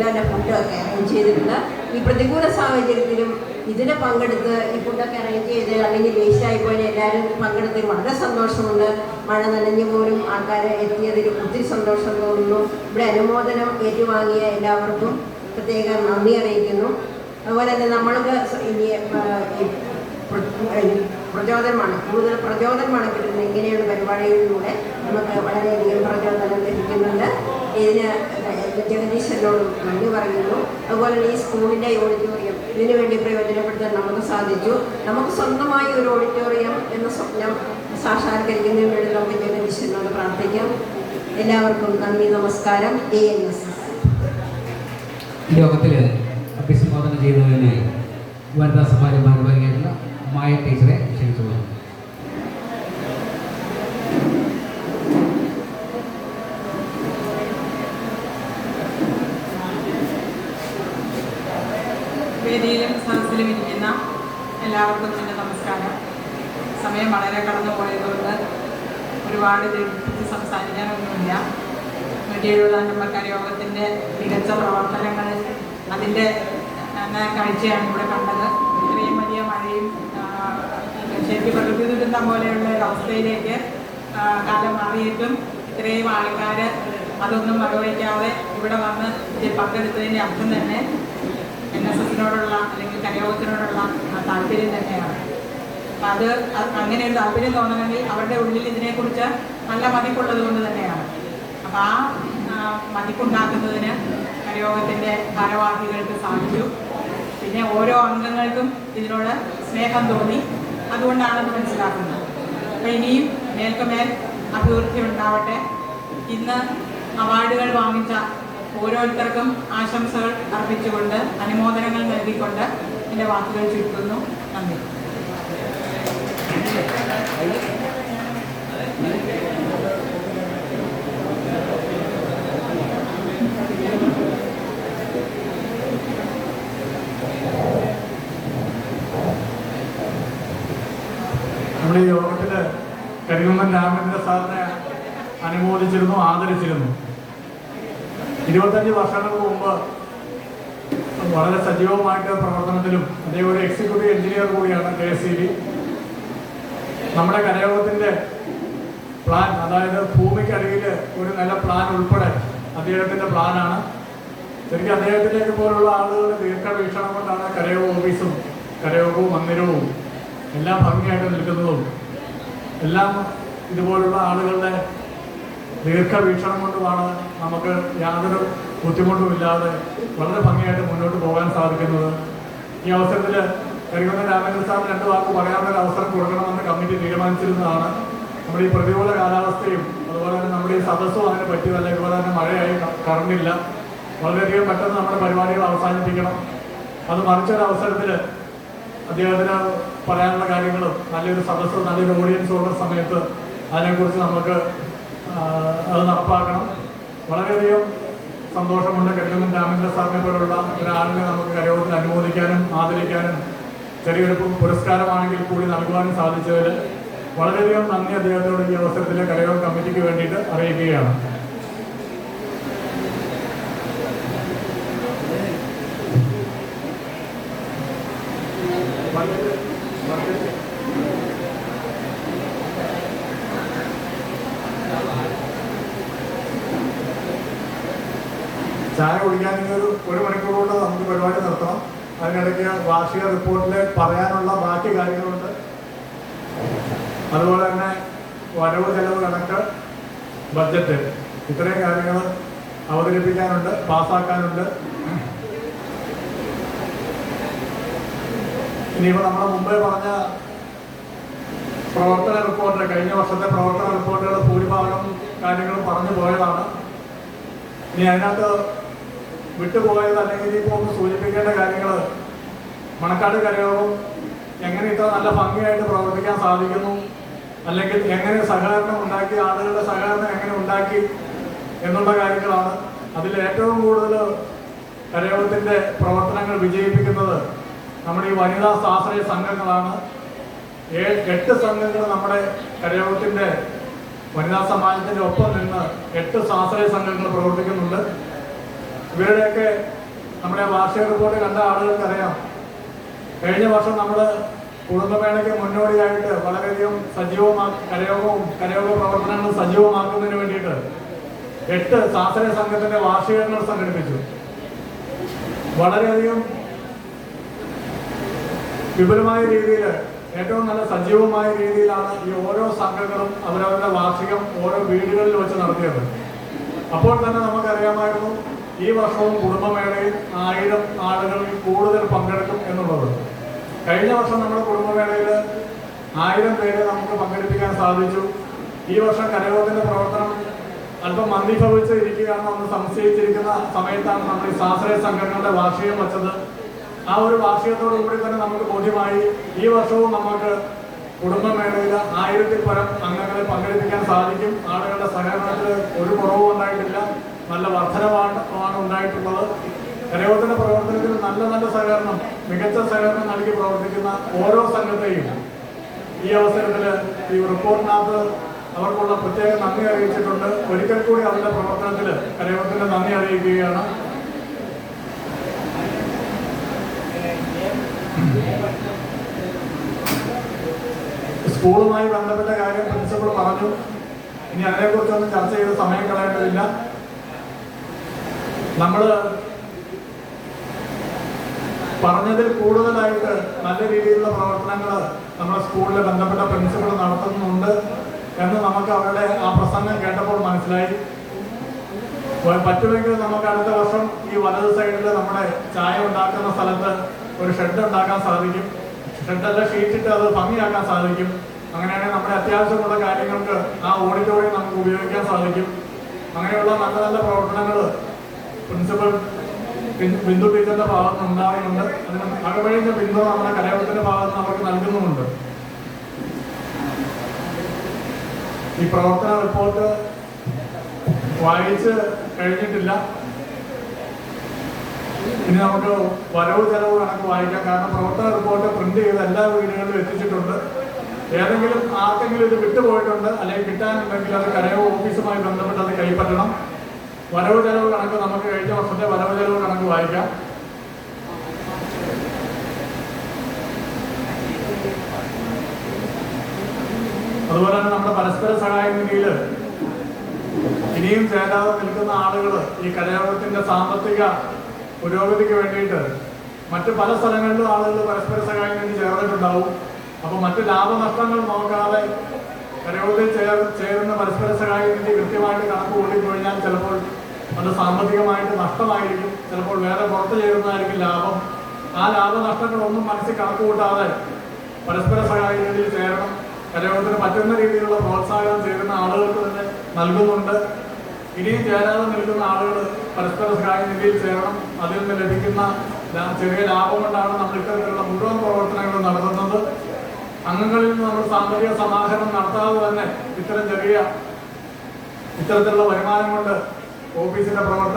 തന്നെ ഫുഡൊക്കെ അറേഞ്ച് ചെയ്തിട്ടുണ്ട്. ഈ പ്രതികൂല സാഹചര്യത്തിലും ഇതിനെ പങ്കെടുത്ത് ഈ ഫുഡൊക്കെ അറേഞ്ച് ചെയ്ത് അല്ലെങ്കിൽ വേസ്റ്റായിപ്പോലെ എല്ലാവരും പങ്കെടുത്തതിൽ വളരെ സന്തോഷമുണ്ട്. മഴ നനഞ്ഞു പോലും ആൾക്കാരെ എത്തിയതിൽ ഒത്തിരി സന്തോഷം തോന്നുന്നു. ഇവിടെ അനുമോദനം ഏറ്റുവാങ്ങിയ എല്ലാവർക്കും പ്രത്യേകം നന്ദി അറിയിക്കുന്നു. അതുപോലെ തന്നെ നമ്മൾക്ക് ഇനി പ്രചോദനമാണ്, കൂടുതൽ പ്രചോദനമാണ് കിട്ടുന്നത്. ഇങ്ങനെയുള്ള പരിപാടികളിലൂടെ നമുക്ക് വളരെയധികം പ്രചോദനം ലഭിക്കുന്നുണ്ട്. ഇതിന് ജഗദീശനോടും നന്ദി പറയുന്നു. അതുപോലെ ഈ സ്കൂളിൻ്റെ ഓഡിറ്റോറിയം ഇതിനു വേണ്ടി പ്രയോജനപ്പെടുത്താൻ നമുക്ക് സാധിച്ചു. നമുക്ക് സ്വന്തമായി ഒരു ഓഡിറ്റോറിയം എന്ന സ്വപ്നം സാക്ഷാത്കരിക്കുന്നതിന് വേണ്ടി നമുക്ക് ജഗദീശനോട് പ്രാർത്ഥിക്കാം. എല്ലാവർക്കും നന്ദി, നമസ്കാരം. ANSS
യോഗത്തിൽ അഭിസംബോധന ചെയ്യുന്നതിനായി വനിതാ സമാജ ഭാരവാഹിയായിട്ടുള്ള മായ ടീച്ചറെ ക്ഷണിച്ചു പോകുന്നു.
വേദിയിലും സദസ്സിലും ഇരിക്കുന്ന എല്ലാവർക്കും എൻ്റെ നമസ്കാരം. സമയം വളരെ കടന്നു പോയതുകൊണ്ട് ഒരുപാട് ദീർഘിപ്പിച്ച് സംസാരിക്കാനൊന്നുമില്ല. 170 നമ്പർ കരയോഗത്തിൻ്റെ മികച്ച പ്രവർത്തനങ്ങൾ, അതിൻ്റെ കാഴ്ചയാണ് ഇവിടെ കണ്ടത്. ഇത്രയും വലിയ മഴയും ശരിക്കും പ്രകൃതി ദുരന്തം പോലെയുള്ള ഒരു അവസ്ഥയിലേക്ക് കാലം മാറിയിട്ടും ഇത്രയും ആൾക്കാർ അതൊന്നും വകവയ്ക്കാതെ ഇവിടെ വന്ന് ഇതിൽ പങ്കെടുത്തതിൻ്റെ അർത്ഥം തന്നെ NSSനോടുള്ള അല്ലെങ്കിൽ കരയോഗത്തിനോടുള്ള താല്പര്യം തന്നെയാണ്. അപ്പം അത് അങ്ങനെ ഒരു താല്പര്യം തോന്നണമെങ്കിൽ അവരുടെ ഉള്ളിൽ ഇതിനെക്കുറിച്ച് നല്ല മതിപ്പുള്ളത് കൊണ്ട് തന്നെയാണ്. അപ്പം ആ മതിപ്പുണ്ടാക്കുന്നതിന് കരയോഗത്തിൻ്റെ ഭാരവാഹികൾക്ക് സാധിച്ചു. പിന്നെ ഓരോ അംഗങ്ങൾക്കും ഇതിനോട് സ്നേഹം തോന്നി, അതുകൊണ്ടാണെന്ന് മനസ്സിലാക്കുന്നത്. അപ്പം ഇനിയും മേൽക്കുമേൽ അഭിവൃദ്ധി ഉണ്ടാവട്ടെ. ഇന്ന് അവാർഡുകൾ വാങ്ങിച്ച ഓരോരുത്തർക്കും ആശംസകൾ അർപ്പിച്ചുകൊണ്ട് അനുമോദനങ്ങൾ നൽകിക്കൊണ്ട് എൻ്റെ വാക്കുകൾ ചുരുക്കുന്നു. നന്ദി.
നമ്മുടെ ഈ യോഗത്തിൽ കരികുമ്മൻ രാമചന്ദ്ര സാറിനെ അനുമോദിച്ചിരുന്നു, ആദരിച്ചിരുന്നു. 25 വർഷങ്ങൾക്ക് മുമ്പ് വളരെ സജീവമായിട്ട് പ്രവർത്തനത്തിലും അദ്ദേഹം ഒരു എക്സിക്യൂട്ടീവ് എഞ്ചിനീയർ കൂടിയാണ് KSEB. നമ്മുടെ കരയോഗത്തിൻ്റെ പ്ലാൻ, അതായത് ഭൂമിക്കടിയിൽ ഒരു നല്ല പ്ലാൻ ഉൾപ്പെടെ അദ്ദേഹത്തിൻ്റെ പ്ലാനാണ്. ശരിക്കും അദ്ദേഹത്തിലേക്ക് പോലുള്ള ആളുകൾ ദീർഘവീക്ഷണം കൊണ്ടാണ് കരയോഗ ഓഫീസും കരയോഗവും മന്ദിരവും എല്ലാം ഭംഗിയായിട്ട് നിൽക്കുന്നതും എല്ലാം ഇതുപോലുള്ള ആളുകളുടെ ദീർഘവീക്ഷണം കൊണ്ടുമാണ് നമുക്ക് യാതൊരു ബുദ്ധിമുട്ടുമില്ലാതെ വളരെ ഭംഗിയായിട്ട് മുന്നോട്ട് പോകാൻ സാധിക്കുന്നത്. ഈ അവസരത്തിൽ കരികുമ്മൻ രാമചന്ദ്രൻ സാറിന് 2 വാക്ക് പറയാനുള്ള അവസരം കൊടുക്കണമെന്ന് കമ്മിറ്റി തീരുമാനിച്ചിരുന്നതാണ്. നമ്മുടെ ഈ പ്രതികൂല കാലാവസ്ഥയും അതുപോലെ തന്നെ നമ്മുടെ ഈ സദസ്സും അതിന് പറ്റിയതല്ല. ഇതുപോലെ തന്നെ മഴയായി, കറണ്ടില്ല. വളരെയധികം പെട്ടെന്ന് നമ്മുടെ പരിപാടികൾ അവസാനിപ്പിക്കണം. അത് മറിച്ചൊരു അവസരത്തിൽ അദ്ദേഹത്തിന് പറയാനുള്ള കാര്യങ്ങളും നല്ലൊരു സദസ്സ്, നല്ലൊരു ഓഡിയൻസ് ഉള്ള സമയത്ത് അതിനെക്കുറിച്ച് നമുക്ക് അത് നടപ്പാക്കണം. വളരെയധികം സന്തോഷമുണ്ട്. കരികുമ്മൻ രാമചന്ദ്രൻ സാറിനെ പോലുള്ള ഒരാളിനെ നമുക്ക് കരയോഗത്തിൽ അനുമോദിക്കാനും ആദരിക്കാനും ചെറിയൊരു പുരസ്കാരമാണെങ്കിൽ കൂടി നൽകുവാനും സാധിച്ചതിൽ വളരെയധികം നന്ദി അദ്ദേഹത്തോട് ഈ അവസരത്തിൽ കരയോഗ കമ്മിറ്റിക്ക് വേണ്ടിയിട്ട് അറിയിക്കുകയാണ്. ചായ കുടിക്കാനെങ്കിൽ ഒരു മണിക്കൂർ കൊണ്ട് നമുക്ക് പരിപാടി നിർത്തണം. അതിനിടയ്ക്ക് വാർഷിക റിപ്പോർട്ടിൽ പറയാനുള്ള ബാക്കി കാര്യങ്ങളുണ്ട്. അതുപോലെ തന്നെ വരവ് ചെലവ് കണക്ക്, ബഡ്ജറ്റ്, ഇത്രയും കാര്യങ്ങൾ അവതരിപ്പിക്കാനുണ്ട്, പാസ്സാക്കാനുണ്ട്. ഇനിയിപ്പോൾ നമ്മൾ മുമ്പേ പറഞ്ഞ പ്രവർത്തന റിപ്പോർട്ട്, കഴിഞ്ഞ വർഷത്തെ പ്രവർത്തന റിപ്പോർട്ടുകൾ ഭൂരിഭാഗം കാര്യങ്ങളും പറഞ്ഞു പോയതാണ്. ഇനി അതിനകത്ത് വിട്ടുപോയത് അല്ലെങ്കിൽ ഇനിയിപ്പോൾ ഒന്ന് സൂചിപ്പിക്കേണ്ട കാര്യങ്ങൾ, മണക്കാട് കരയോഗം എങ്ങനെ ഇത്ര നല്ല ഭംഗിയായിട്ട് പ്രവർത്തിക്കാൻ സാധിക്കുന്നു, അല്ലെങ്കിൽ എങ്ങനെ സഹകരണം ഉണ്ടാക്കി, ആളുകളുടെ സഹകരണം എങ്ങനെ ഉണ്ടാക്കി എന്നുള്ള കാര്യങ്ങളാണ്. അതിൽ ഏറ്റവും കൂടുതൽ കരയോഗത്തിൻ്റെ പ്രവർത്തനങ്ങൾ വിജയിപ്പിക്കുന്നത് നമ്മുടെ ഈ വനിതാ സ്വാശ്രയ സംഘങ്ങളാണ്. 8 സംഘങ്ങൾ നമ്മുടെ കരയോഗത്തിൻ്റെ വനിതാ സമാജത്തിൻ്റെ ഒപ്പം നിന്ന് 8 സ്വാശ്രയ സംഘങ്ങൾ പ്രവർത്തിക്കുന്നുണ്ട്. ഇവരുടെയൊക്കെ നമ്മുടെ വാർഷിക റിപ്പോർട്ട് കണ്ട ആളുകൾക്കറിയാം. കഴിഞ്ഞ വർഷം നമ്മൾ കുടുംബമേളയ്ക്ക് മുന്നോടിയായിട്ട് വളരെയധികം കരയോഗ പ്രവർത്തനങ്ങൾ സജീവമാക്കുന്നതിന് വേണ്ടിയിട്ട് 8 സ്വാശ്രയ സംഘത്തിൻ്റെ വാർഷികങ്ങൾ സംഘടിപ്പിച്ചു. വളരെയധികം വിപുലമായ രീതിയിൽ ഏറ്റവും നല്ല സജീവമായ രീതിയിലാണ് ഈ ഓരോ സംഘങ്ങളും അവരവരുടെ വാർഷികം ഓരോ വീടുകളിൽ വെച്ച് നടത്തിയത്. അപ്പോൾ തന്നെ നമുക്കറിയാമായിരുന്നു ഈ വർഷവും കുടുംബമേളയിൽ 1000 ആളുകളിൽ കൂടുതൽ പങ്കെടുക്കും എന്നുള്ളത്. കഴിഞ്ഞ വർഷം നമ്മുടെ കുടുംബമേളയിൽ 1000 പേരെ നമുക്ക് പങ്കെടുപ്പിക്കാൻ സാധിച്ചു. ഈ വർഷം കരയോഗത്തിന്റെ പ്രവർത്തനം അല്പം മന്ദീഭവിച്ച് ഇരിക്കുകയാണെന്ന് സംശയിച്ചിരിക്കുന്ന സമയത്താണ് നമ്മൾ ഈ സ്വാശ്രയ സംഘടനകളുടെ വാർഷികം വെച്ചത്. ആ ഒരു വാർഷികത്തോടുകൂടി തന്നെ നമുക്ക് ബോധ്യമായി ഈ വർഷവും നമുക്ക് കുടുംബമേളയിൽ 1000-ൽ പരം അംഗങ്ങളെ പങ്കെടുപ്പിക്കാൻ സാധിക്കും. ആളുകളുടെ സഹകരണത്തിൽ ഒരു കുറവും ഉണ്ടായിട്ടില്ല, നല്ല വർധനമാണ് ഉണ്ടായിട്ടുള്ളത്. കരയോഗത്തിന്റെ പ്രവർത്തനത്തിൽ നല്ല നല്ല സഹകരണം, മികച്ച സഹകരണം നൽകി പ്രവർത്തിക്കുന്ന ഓരോ സംഘത്തെയും ഈ അവസരത്തിൽ ഈ റിപ്പോർട്ടിനകത്ത് അവർക്കുള്ള പ്രത്യേക നന്ദി അറിയിച്ചിട്ടുണ്ട്. ഒരിക്കൽ കൂടി അവരുടെ പ്രവർത്തനത്തിൽ കരയോഗത്തിന്റെ നന്ദി അറിയിക്കുകയാണ്. സ്കൂളുമായി ബന്ധപ്പെട്ട കാര്യം പ്രിൻസിപ്പൾ പറഞ്ഞു. ഇനി അതിനെക്കുറിച്ചൊന്നും ചർച്ച ചെയ്ത് സമയം കളയേണ്ടതില്ല. നമ്മൾ പറഞ്ഞതിൽ കൂടുതലായിട്ട് നല്ല രീതിയിലുള്ള പ്രവർത്തനങ്ങൾ നമ്മുടെ സ്കൂളിലെ ബന്ധപ്പെട്ട പ്രിൻസിപ്പൾ നടത്തുന്നുണ്ട് എന്ന് നമുക്ക് അവരുടെ ആ പ്രസംഗം കേട്ടപ്പോൾ മനസ്സിലായി. പറ്റുമെങ്കിൽ നമുക്ക് അടുത്ത വർഷം ഈ വലത് സൈഡിൽ നമ്മുടെ ചായ ഉണ്ടാക്കുന്ന സ്ഥലത്ത് ഒരു ഷെഡ് ഉണ്ടാക്കാൻ സാധിക്കും. ഷെഡെല്ലാം ഷീറ്റിട്ട് അത് ഭംഗിയാക്കാൻ സാധിക്കും. അങ്ങനെയാണെങ്കിൽ നമ്മുടെ അത്യാവശ്യമുള്ള കാര്യങ്ങൾക്ക് ആ ഓഡിറ്റോറിയം നമുക്ക് ഉപയോഗിക്കാൻ സാധിക്കും. അങ്ങനെയുള്ള നല്ല നല്ല പ്രവർത്തനങ്ങൾ പ്രിൻസിപ്പൽ ബിന്ദു ടീച്ചറിന്റെ ഭാഗത്ത് ഉണ്ടാകുന്നുണ്ട്. അതിന് അകവഴിഞ്ഞ പിന്തുണ നമ്മുടെ കരയോഗത്തിന്റെ ഭാഗത്ത് അവർക്ക് നൽകുന്നുമുണ്ട്. ഈ പ്രവർത്തന റിപ്പോർട്ട് വായിച്ച് കഴിഞ്ഞിട്ടില്ല. ഇനി നമുക്ക് വരവ് ചെലവ് കണക്ക് വായിക്കാം. കാരണം പ്രവർത്തന റിപ്പോർട്ട് പ്രിന്റ് ചെയ്ത് എല്ലാ വീടുകളിലും എത്തിച്ചിട്ടുണ്ട്. ഏതെങ്കിലും ആർക്കെങ്കിലും ഇത് വിട്ടുപോയിട്ടുണ്ട് അല്ലെങ്കിൽ കിട്ടാനുണ്ടെങ്കിൽ അത് കരയോഗ ഓഫീസുമായി ബന്ധപ്പെട്ട് അത് കൈപ്പറ്റണം. വരവ് ചെലവ് കണക്ക് നമുക്ക് കഴിഞ്ഞ വർഷത്തെ വരവ് ചെലവ് കണക്ക് വായിക്കാം. അതുപോലെ തന്നെ നമ്മുടെ പരസ്പര സഹായ നിധിയിൽ ഇനിയും ചേരാതെ നിൽക്കുന്ന ആളുകൾ ഈ കരയോഗത്തിന്റെ സാമ്പത്തിക പുരോഗതിക്ക് വേണ്ടിയിട്ട് മറ്റ് പല സ്ഥലങ്ങളിലും ആളുകൾ പരസ്പര സഹായം നിധി ചേർന്നിട്ടുണ്ടാവും. അപ്പോൾ മറ്റ് ലാഭനഷ്ടങ്ങൾ നോക്കാതെ കരയോഗത്തിൽ ചേരുന്ന പരസ്പര സഹായ നിധി കൃത്യമായിട്ട് കണക്ക് കൂട്ടിക്കഴിഞ്ഞാൽ ചിലപ്പോൾ അത് സാമ്പത്തികമായിട്ട് നഷ്ടമായിരിക്കും. ചിലപ്പോൾ വേറെ പുറത്ത് ചേരുന്നതായിരിക്കും ലാഭം. ആ ലാഭനഷ്ടങ്ങളൊന്നും മനസ്സിൽ കണക്ക് കൂട്ടാതെ പരസ്പര സഹായ നിധിയിൽ ചേരണം. കരയോഗത്തിന് പറ്റുന്ന രീതിയിലുള്ള പ്രോത്സാഹനം ചേരുന്ന ആളുകൾക്ക് തന്നെ നൽകുന്നുണ്ട്. ഇനിയും ചേരാതെ നിൽക്കുന്ന ആളുകൾ പരസ്പര സഹായ നിധിയിൽ ചേരണം. അതിൽ നിന്ന് ലഭിക്കുന്ന ചെറിയ ലാഭം കൊണ്ടാണ് നമ്മൾ ഇത്തരത്തിലുള്ള മുഴുവൻ പ്രവർത്തനങ്ങളും നടത്തുന്നത്. അംഗങ്ങളിൽ നിന്ന് നമ്മൾ സാമ്പത്തിക സമാഹരണം നടത്താതെ തന്നെ ഇത്തരത്തിലുള്ള വരുമാനം കൊണ്ട് ഓഫീസിന്റെ പ്രവർത്തനം